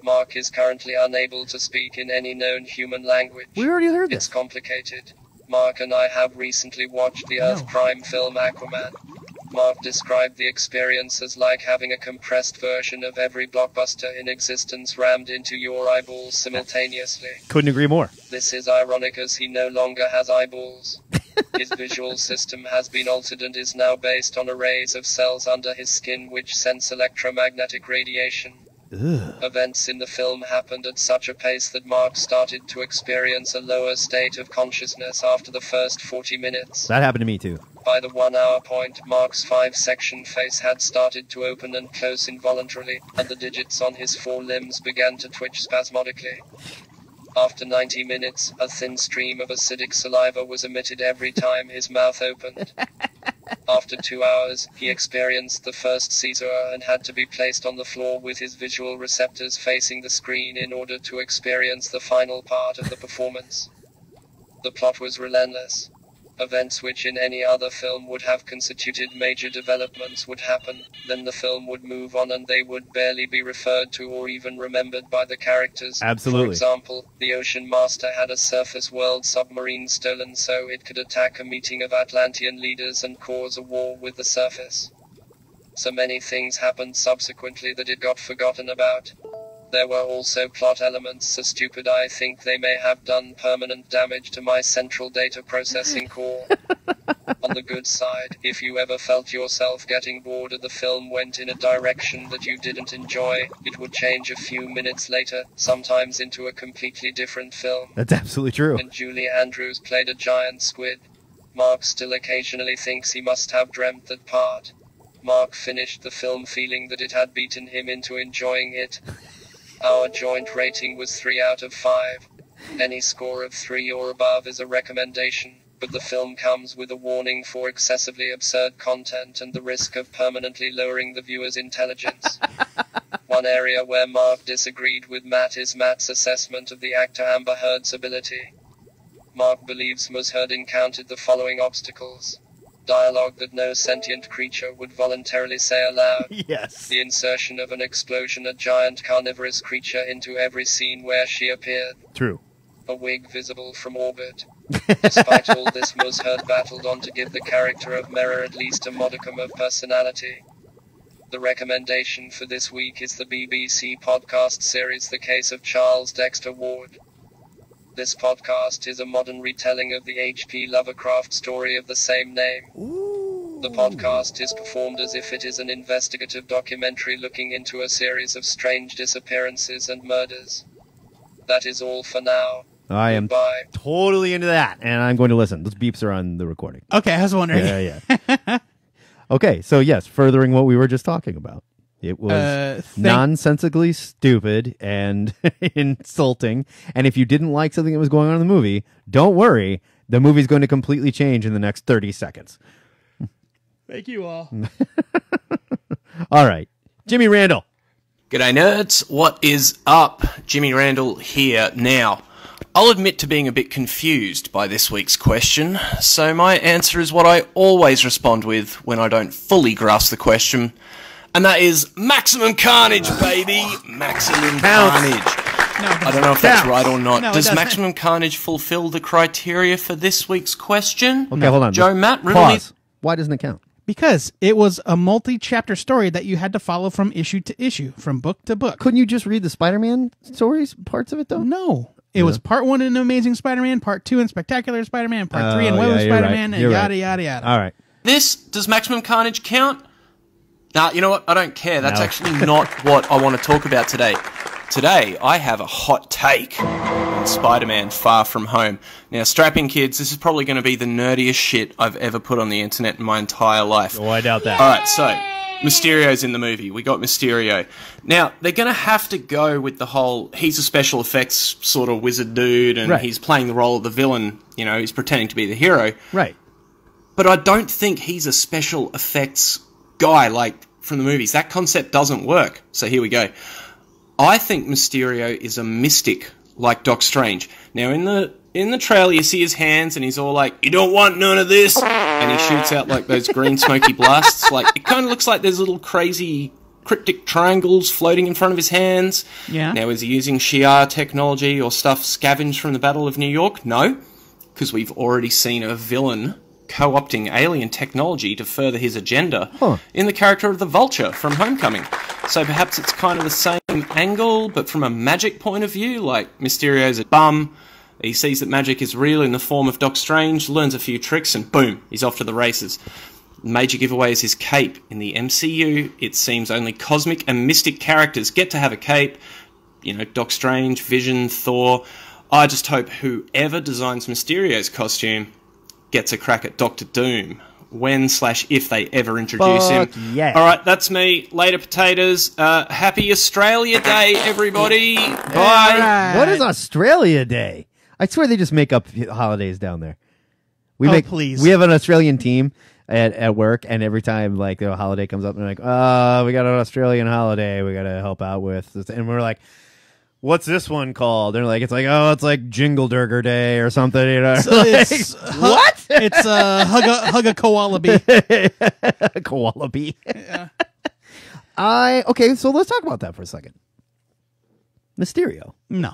Mark is currently unable to speak in any known human language. We already heard this. It's complicated. Mark and I have recently watched the Earth crime film Aquaman. Mark described the experience as like having a compressed version of every blockbuster in existence rammed into your eyeballs simultaneously. Couldn't agree more. This is ironic as he no longer has eyeballs. His visual system has been altered and is now based on arrays of cells under his skin which sense electromagnetic radiation. Ugh. Events in the film happened at such a pace that Mark started to experience a lower state of consciousness after the first 40 minutes. That happened to me too. By the 1 hour point, Mark's 5-section face had started to open and close involuntarily, and the digits on his 4 limbs began to twitch spasmodically. After 90 minutes, a thin stream of acidic saliva was emitted every time his mouth opened. After 2 hours, he experienced the first seizure and had to be placed on the floor with his visual receptors facing the screen in order to experience the final part of the performance. The plot was relentless. Events which in any other film would have constituted major developments would happen, then the film would move on and they would barely be referred to or even remembered by the characters. Absolutely. For example, the Ocean Master had a surface world submarine stolen so it could attack a meeting of Atlantean leaders and cause a war with the surface. So many things happened subsequently that it got forgotten about. There were also plot elements so stupid I think they may have done permanent damage to my central data processing core. On the good side, if you ever felt yourself getting bored or the film went in a direction that you didn't enjoy, it would change a few minutes later, sometimes into a completely different film. That's absolutely true. And Julie Andrews played a giant squid. Mark still occasionally thinks he must have dreamt that part. Mark finished the film feeling that it had beaten him into enjoying it. Our joint rating was 3 out of 5. Any score of 3 or above is a recommendation, but the film comes with a warning for excessively absurd content and the risk of permanently lowering the viewer's intelligence. One area where Mark disagreed with Matt is Matt's assessment of the actor Amber Heard's ability. Mark believes Ms. Heard encountered the following obstacles. Dialogue that no sentient creature would voluntarily say aloud. Yes. The insertion of an explosion, a giant carnivorous creature into every scene where she appeared. True. A wig visible from orbit. Despite all this, Ms. Heard battled on to give the character of Mirror at least a modicum of personality. The recommendation for this week is the BBC podcast series The Case of Charles Dexter Ward. This podcast is a modern retelling of the H.P. Lovecraft story of the same name. Ooh. The podcast is performed as if it is an investigative documentary looking into a series of strange disappearances and murders. That is all for now. I am totally into that, and I'm going to listen. Those beeps are on the recording. Okay, I was wondering. Yeah. Okay, so yes, furthering what we were just talking about. It was nonsensically stupid and insulting. And if you didn't like something that was going on in the movie, don't worry. The movie's going to completely change in the next 30 seconds. Thank you all. All right. Jimmy Randall. G'day, nerds. What is up? Jimmy Randall here. Now, I'll admit to being a bit confused by this week's question, so my answer is what I always respond with when I don't fully grasp the question. And that is maximum carnage, baby! Maximum carnage. I don't know if that's right or not. Does maximum carnage fulfill the criteria for this week's question? Okay, hold on. Joe, Matt, pause. Why doesn't it count? Because it was a multi-chapter story that you had to follow from issue to issue, from book to book. Couldn't you just read the Spider-Man stories, parts of it, though? No. It was part 1 in Amazing Spider-Man, part 2 in Spectacular Spider-Man, part 3 in Web of Spider-Man, and yada, yada, yada. All right. Does maximum carnage count? Nah, you know what? I don't care. That's actually not what I want to talk about today. Today, I have a hot take on Spider-Man Far From Home. Now, strap in, kids. This is probably going to be the nerdiest shit I've ever put on the internet in my entire life. Oh, I doubt that. All right, so Mysterio's in the movie. We got Mysterio. Now, they're going to have to go with the whole, he's a special effects sort of wizard dude, and he's playing the role of the villain. You know, he's pretending to be the hero. Right. But I don't think he's a special effects guy like from the movies. That concept doesn't work. So here we go. I think Mysterio is a mystic like Doc Strange. Now in the trailer you see his hands and he's all like, "You don't want none of this," and he shoots out like those green smoky blasts. Like, it kind of looks like there's little crazy cryptic triangles floating in front of his hands. Yeah. Now, is he using Shi'ar technology or stuff scavenged from the Battle of New York? No, because we've already seen a villain co-opting alien technology to further his agenda in the character of the Vulture from Homecoming. So perhaps it's kind of the same angle, but from a magic point of view, like Mysterio's a bum, he sees that magic is real in the form of Doc Strange, learns a few tricks, and boom, he's off to the races. Major giveaway is his cape. In the MCU, it seems only cosmic and mystic characters get to have a cape. You know, Doc Strange, Vision, Thor. I just hope whoever designs Mysterio's costume gets a crack at Doctor Doom when/if they ever introduce him. Yeah. All right, that's me. Later, potatoes. Happy Australia Day, everybody. Bye. Right. What is Australia Day? I swear they just make up holidays down there. Please. We have an Australian team at work, and every time like the holiday comes up, they're like, we got an Australian holiday we got to help out with. And we're like, what's this one called? They're like, it's like Jingle Durger Day or something, you know? So it's, what? It's hug a koala bee. Koala bee. Yeah. Okay, so let's talk about that for a second. Mysterio. No.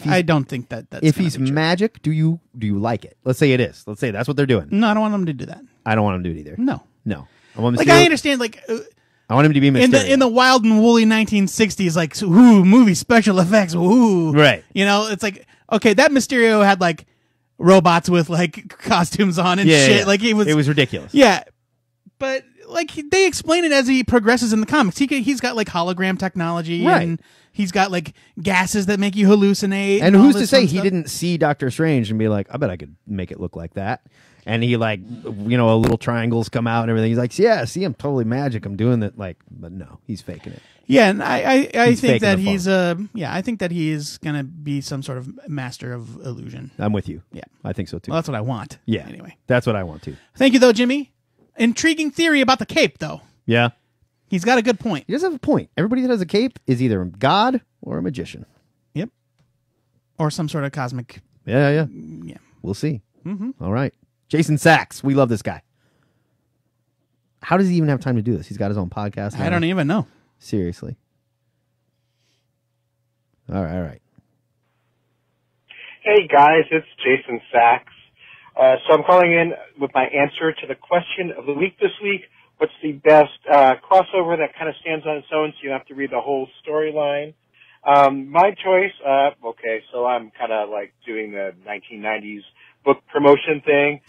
I don't think that's if he's magic, do you like it? Let's say it is. Let's say that's what they're doing. No, I don't want them to do that. I don't want them to do it either. No. I want Mysterio. Like, I understand, like, I want him to be Mysterio. In the wild and woolly 1960s, like, ooh, movie special effects, ooh. Right. You know, it's like, okay, that Mysterio had, like, robots with, like, costumes on and shit. Yeah. Like, it was ridiculous. Yeah. But, like, they explain it as he progresses in the comics. He's got, like, hologram technology. Right. And he's got, like, gases that make you hallucinate. And all who's this to say fun he stuff. didn't see Doctor Strange and be like, I bet I could make it look like that. And he, like, you know, little triangles come out and everything. He's like, yeah, see, I'm totally magic. I'm doing that. Like, but no, he's faking it. Yeah, and I He's think faking that the he's I think that he is gonna be some sort of master of illusion. I'm with you. Yeah, I think so too. Well, that's what I want. Yeah. Anyway, that's what I want too. thank you though, Jimmy. Intriguing theory about the cape, though. Yeah. He's got a good point. He does have a point. Everybody that has a cape is either a god or a magician. Yep. Or some sort of cosmic. Yeah. Yeah. We'll see. Mm-hmm. All right. Jason Sachs. We love this guy. How does he even have time to do this? He's got his own podcast now. I don't even know. Seriously. All right. Hey guys, it's Jason Sachs. So I'm calling in with my answer to the question of the week this week. What's the best crossover that kind of stands on its own so you don't have to read the whole storyline? My choice, okay, so I'm kind of like doing the 1990s book promotion thing,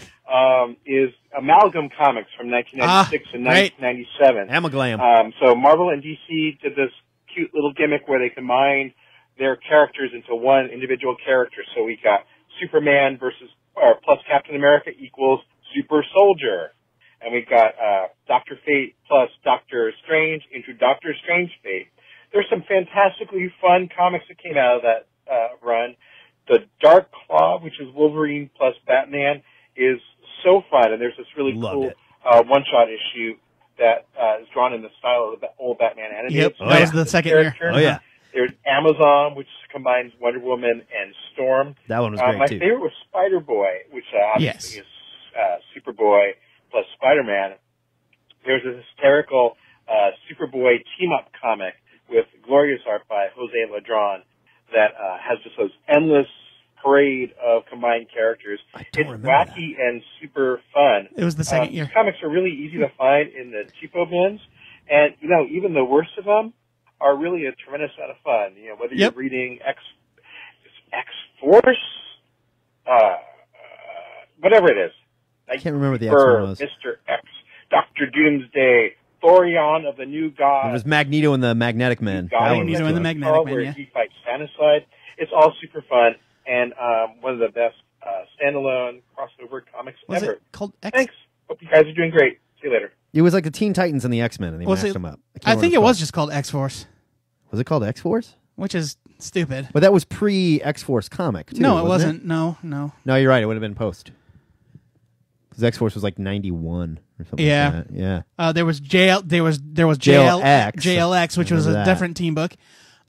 is Amalgam Comics from 1996 and 1997. Amalgam. So Marvel and DC did this cute little gimmick where they combined their characters into one individual character. So we got Superman plus Captain America equals Super Soldier. And we got Dr. Fate plus Doctor Strange into Doctor Strange Fate. There's some fantastically fun comics that came out of that run. The Dark Claw, which is Wolverine plus Batman, is so fun. And there's this really cool one-shot issue that is drawn in the style of the old Batman animated. Yep, that was the second year. Oh, yeah. There's Amazon, which combines Wonder Woman and Storm. That one was great, my too. favorite was Spider-Boy, which obviously is Superboy plus Spider-Man. There's a hysterical Superboy team-up comic with glorious art by Jose Ladron that has just those endless parade of combined characters. It's wacky and super fun. It was the second year. Comics are really easy to find in the cheapo bins, and you know, even the worst of them are really a tremendous amount of fun. You know, whether you're reading X-Force, whatever it is. I can't remember what the X one was. Mr. X, Dr. Doomsday, Thorion of the New God. It was Magneto and the Magnetic Men. Magneto and the Magnetic Men, where he fights Thanoside. It's all super fun and one of the best standalone crossover comics ever. It called X? Thanks. Hope you guys are doing great. See you later. It was like the Teen Titans and the X-Men, and they mashed them up. I think it was just called X-Force. Was it called X-Force? Which is stupid. But that was pre-X-Force comic, too. No, it wasn't. wasn't. No. No, you're right. It would have been post. Because X-Force was like 91 or something Yeah. like that. Yeah. There was JLX, which was a different team book.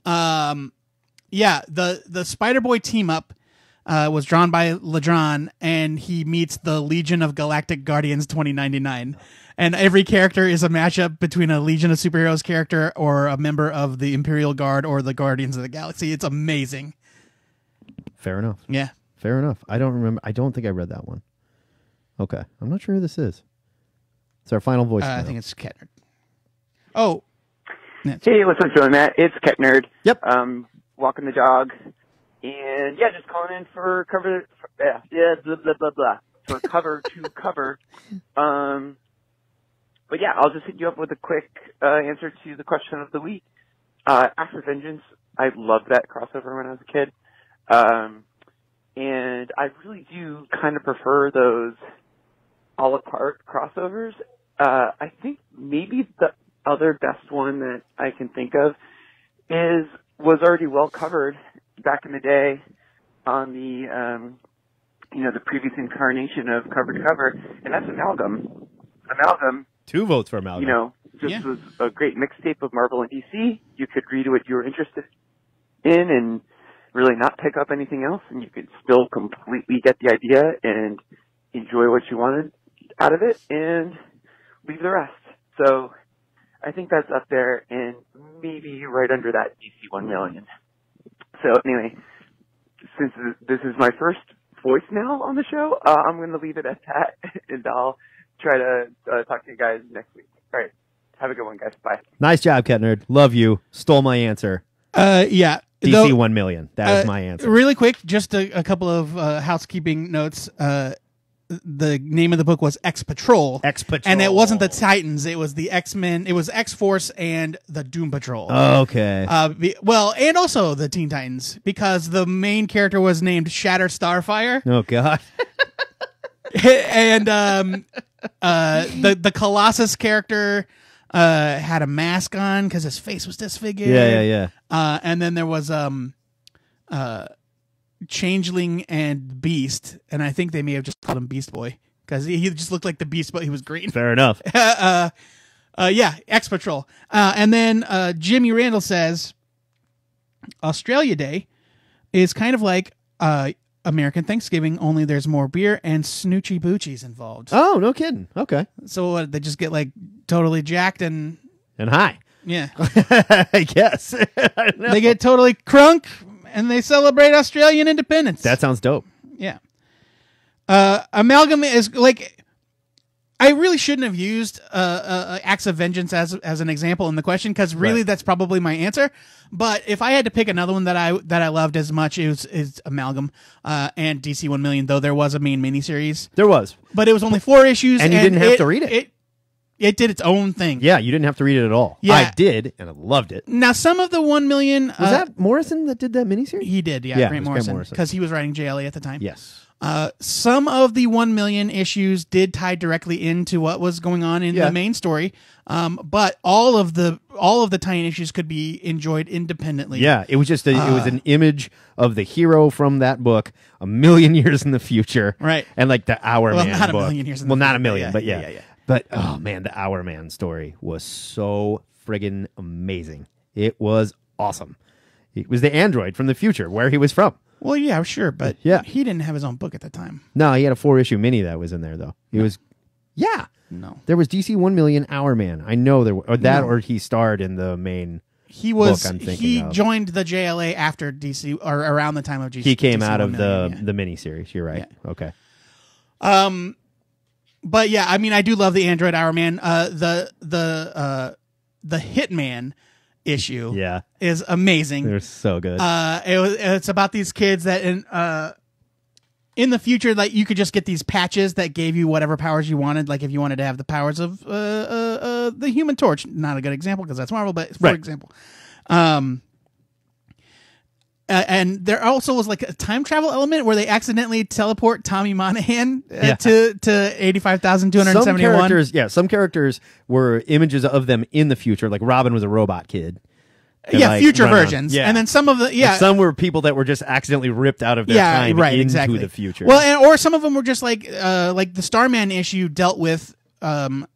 The Spider-Boy team up was drawn by Ladron, and he meets the Legion of Galactic Guardians 2099. And every character is a matchup between a Legion of Superheroes character or a member of the Imperial Guard or the Guardians of the Galaxy. It's amazing. Fair enough. Yeah. Fair enough. I don't remember. I don't think I read that one. Okay. I'm not sure who this is. It's our final voice. I think it's Ketnerd. Oh. Hey, what's up, Joey Matt? It's Ketnerd. Yep. Walking the dog. And, yeah, just calling in for cover, blah, blah, blah, blah. For cover to cover. But yeah, I'll just hit you up with a quick answer to the question of the week. Act for Vengeance, I loved that crossover when I was a kid. And I really do kind of prefer those a la carte crossovers. I think maybe the other best one that I can think of was already well covered back in the day on the the previous incarnation of Cover to Cover, and that's Amalgam. Amalgam. 2 votes for Amalgam. Was a great mixtape of Marvel and DC. You could read what you were interested in and really not pick up anything else, and you could still completely get the idea and enjoy what you wanted out of it and leave the rest. So I think that's up there and maybe right under that DC 1 million. So anyway, since this is my first voicemail on the show, I'm going to leave it at that, and I'll try to talk to you guys next week. All right. Have a good one, guys. Bye. Nice job, Cat Nerd. Love you. Stole my answer. Yeah. DC 1 million. That is my answer. Really quick, just a couple of housekeeping notes. The name of the book was X Patrol. X Patrol. And it wasn't the Titans. It was the X-Men. It was X-Force and the Doom Patrol. Okay. Well, and also the Teen Titans, because the main character was named Shatter Starfire. Oh, God. And the Colossus character had a mask on because his face was disfigured. Yeah. And then there was Changeling and Beast, and I think they may have just called him Beast Boy because he just looked like the Beast, but he was green. Fair enough. Yeah, X Patrol. And then Jimmy Randall says Australia Day is kind of like American Thanksgiving, only there's more beer and snoochy boochies involved. Oh, no kidding. Okay. So they just get like totally jacked and high. Yeah. I guess. I don't know. They get totally crunk and they celebrate Australian independence. That sounds dope. Yeah. Amalgam is like, I really shouldn't have used Acts of Vengeance as an example in the question, because really that's probably my answer. But if I had to pick another one that I loved as much, is Amalgam and DC 1 Million, though there was a main miniseries. There was. But it was only 4 issues. And you didn't have to read it. It did its own thing. Yeah, you didn't have to read it at all. Yeah. I did, and I loved it. Now, some of the 1 million... Was that Morrison that did that miniseries? He did, yeah Grant Morrison. Because he was writing JLA at the time. Yes. Some of the 1 million issues did tie directly into what was going on in the main story, but all of the tie-in issues could be enjoyed independently. Yeah, it was just it was an image of the hero from that book 1,000,000 years in the future, right? And like the Hour Man not book. 1,000,000 years. Not 1,000,000, but yeah. Yeah. But oh man, the Hour Man story was so friggin' amazing. It was awesome. It was the android from the future, where he was from. Well, yeah, sure, but he didn't have his own book at the time. No, he had a 4-issue mini that was in there, though. He was, no. There was DC 1 million Hour Man. I know there were, or he starred in the main. He was. Book I'm thinking he of. joined the JLA after DC, or around the time of DC. He came DC out of 1 million, the miniseries. You're right. Yeah. Okay. But yeah, I mean, I do love the Android Hour Man. The Hitman issue is amazing. They're so good. It's about these kids that in the future, like, you could just get these patches that gave you whatever powers you wanted. Like if you wanted to have the powers of the Human Torch, not a good example because that's Marvel, but for example, and there also was like a time travel element where they accidentally teleport Tommy Monahan to 85,271. Some characters were images of them in the future. Like Robin was a robot kid. Future versions. Yeah. And then some of the and some were people that were just accidentally ripped out of their time into the future. Well, or some of them were just like the Starman issue dealt with the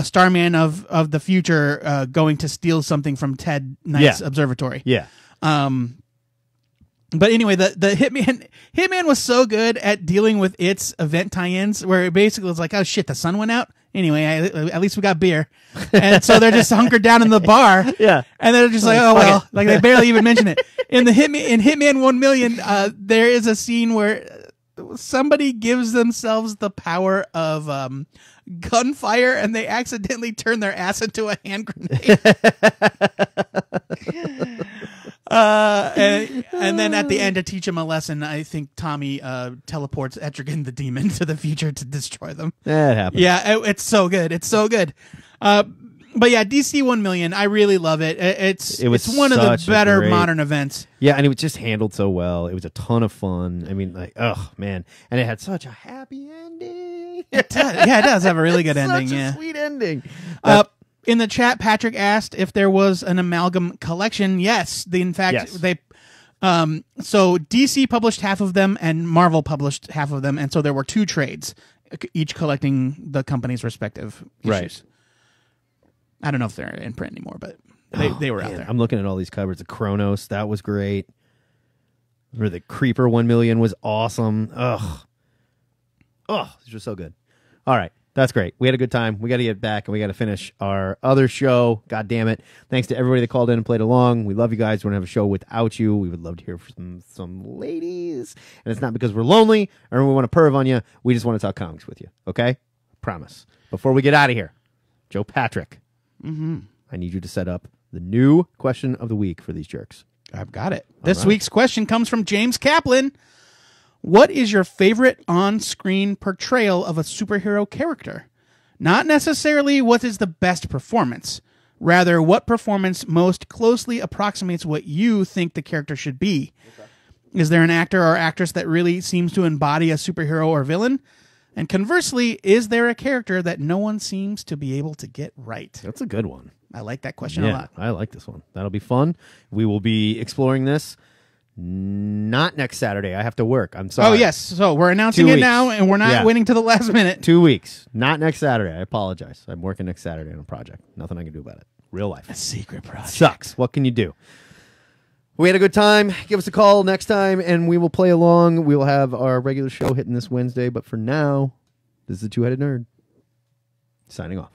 Starman of the future going to steal something from Ted Knight's observatory. Yeah. But anyway, the Hitman was so good at dealing with its event tie-ins, where it basically was like, oh shit, the sun went out. Anyway, at least we got beer, and so they're just hunkered down in the bar. Yeah, and they're just like, oh well, like they barely even mention it in Hitman 1 million. There is a scene where somebody gives themselves the power of gunfire, and they accidentally turn their ass into a hand grenade. And then at the end, to teach him a lesson, I think Tommy teleports Etrigan the demon to the future to destroy them. That happens. Yeah, it's so good. It's so good. But yeah, DC 1 million, I really love it. It's one of the better modern events. Yeah, and it was just handled so well. It was a ton of fun. I mean, like, oh man, and it had such a happy ending. It does have a really good ending. Such a sweet ending. In the chat, Patrick asked if there was an Amalgam collection. Yes, so DC published half of them and Marvel published half of them, and so there were 2 trades, each collecting the company's respective issues. Right. I don't know if they're in print anymore, but they were out there. I'm looking at all these covers. The Kronos, that was great. Or the Creeper 1 million was awesome. Ugh, it's just so good. All right. That's great. We had a good time. We got to get back and we got to finish our other show. God damn it. Thanks to everybody that called in and played along. We love you guys. We're going to have a show without you. We would love to hear from some ladies. And it's not because we're lonely or we want to perv on you. We just want to talk comics with you. Okay? Promise. Before we get out of here, Joe Patrick, Mm-hmm. I need you to set up the new question of the week for these jerks. I've got it. This week's question comes from James Kaplan. What is your favorite on-screen portrayal of a superhero character? Not necessarily what is the best performance. Rather, what performance most closely approximates what you think the character should be. Okay. Is there an actor or actress that really seems to embody a superhero or villain? And conversely, is there a character that no one seems to be able to get right? That's a good one. I like that question a lot. I like this one. That'll be fun. We will be exploring this not next Saturday. I have to work. I'm sorry. Oh, yes. So we're announcing it now, and we're not waiting to the last minute. 2 weeks. Not next Saturday. I apologize. I'm working next Saturday on a project. Nothing I can do about it. Real life. A secret project. Sucks. What can you do? We had a good time. Give us a call next time, and we will play along. We will have our regular show hitting this Wednesday. But for now, this is the Two-Headed Nerd. Signing off.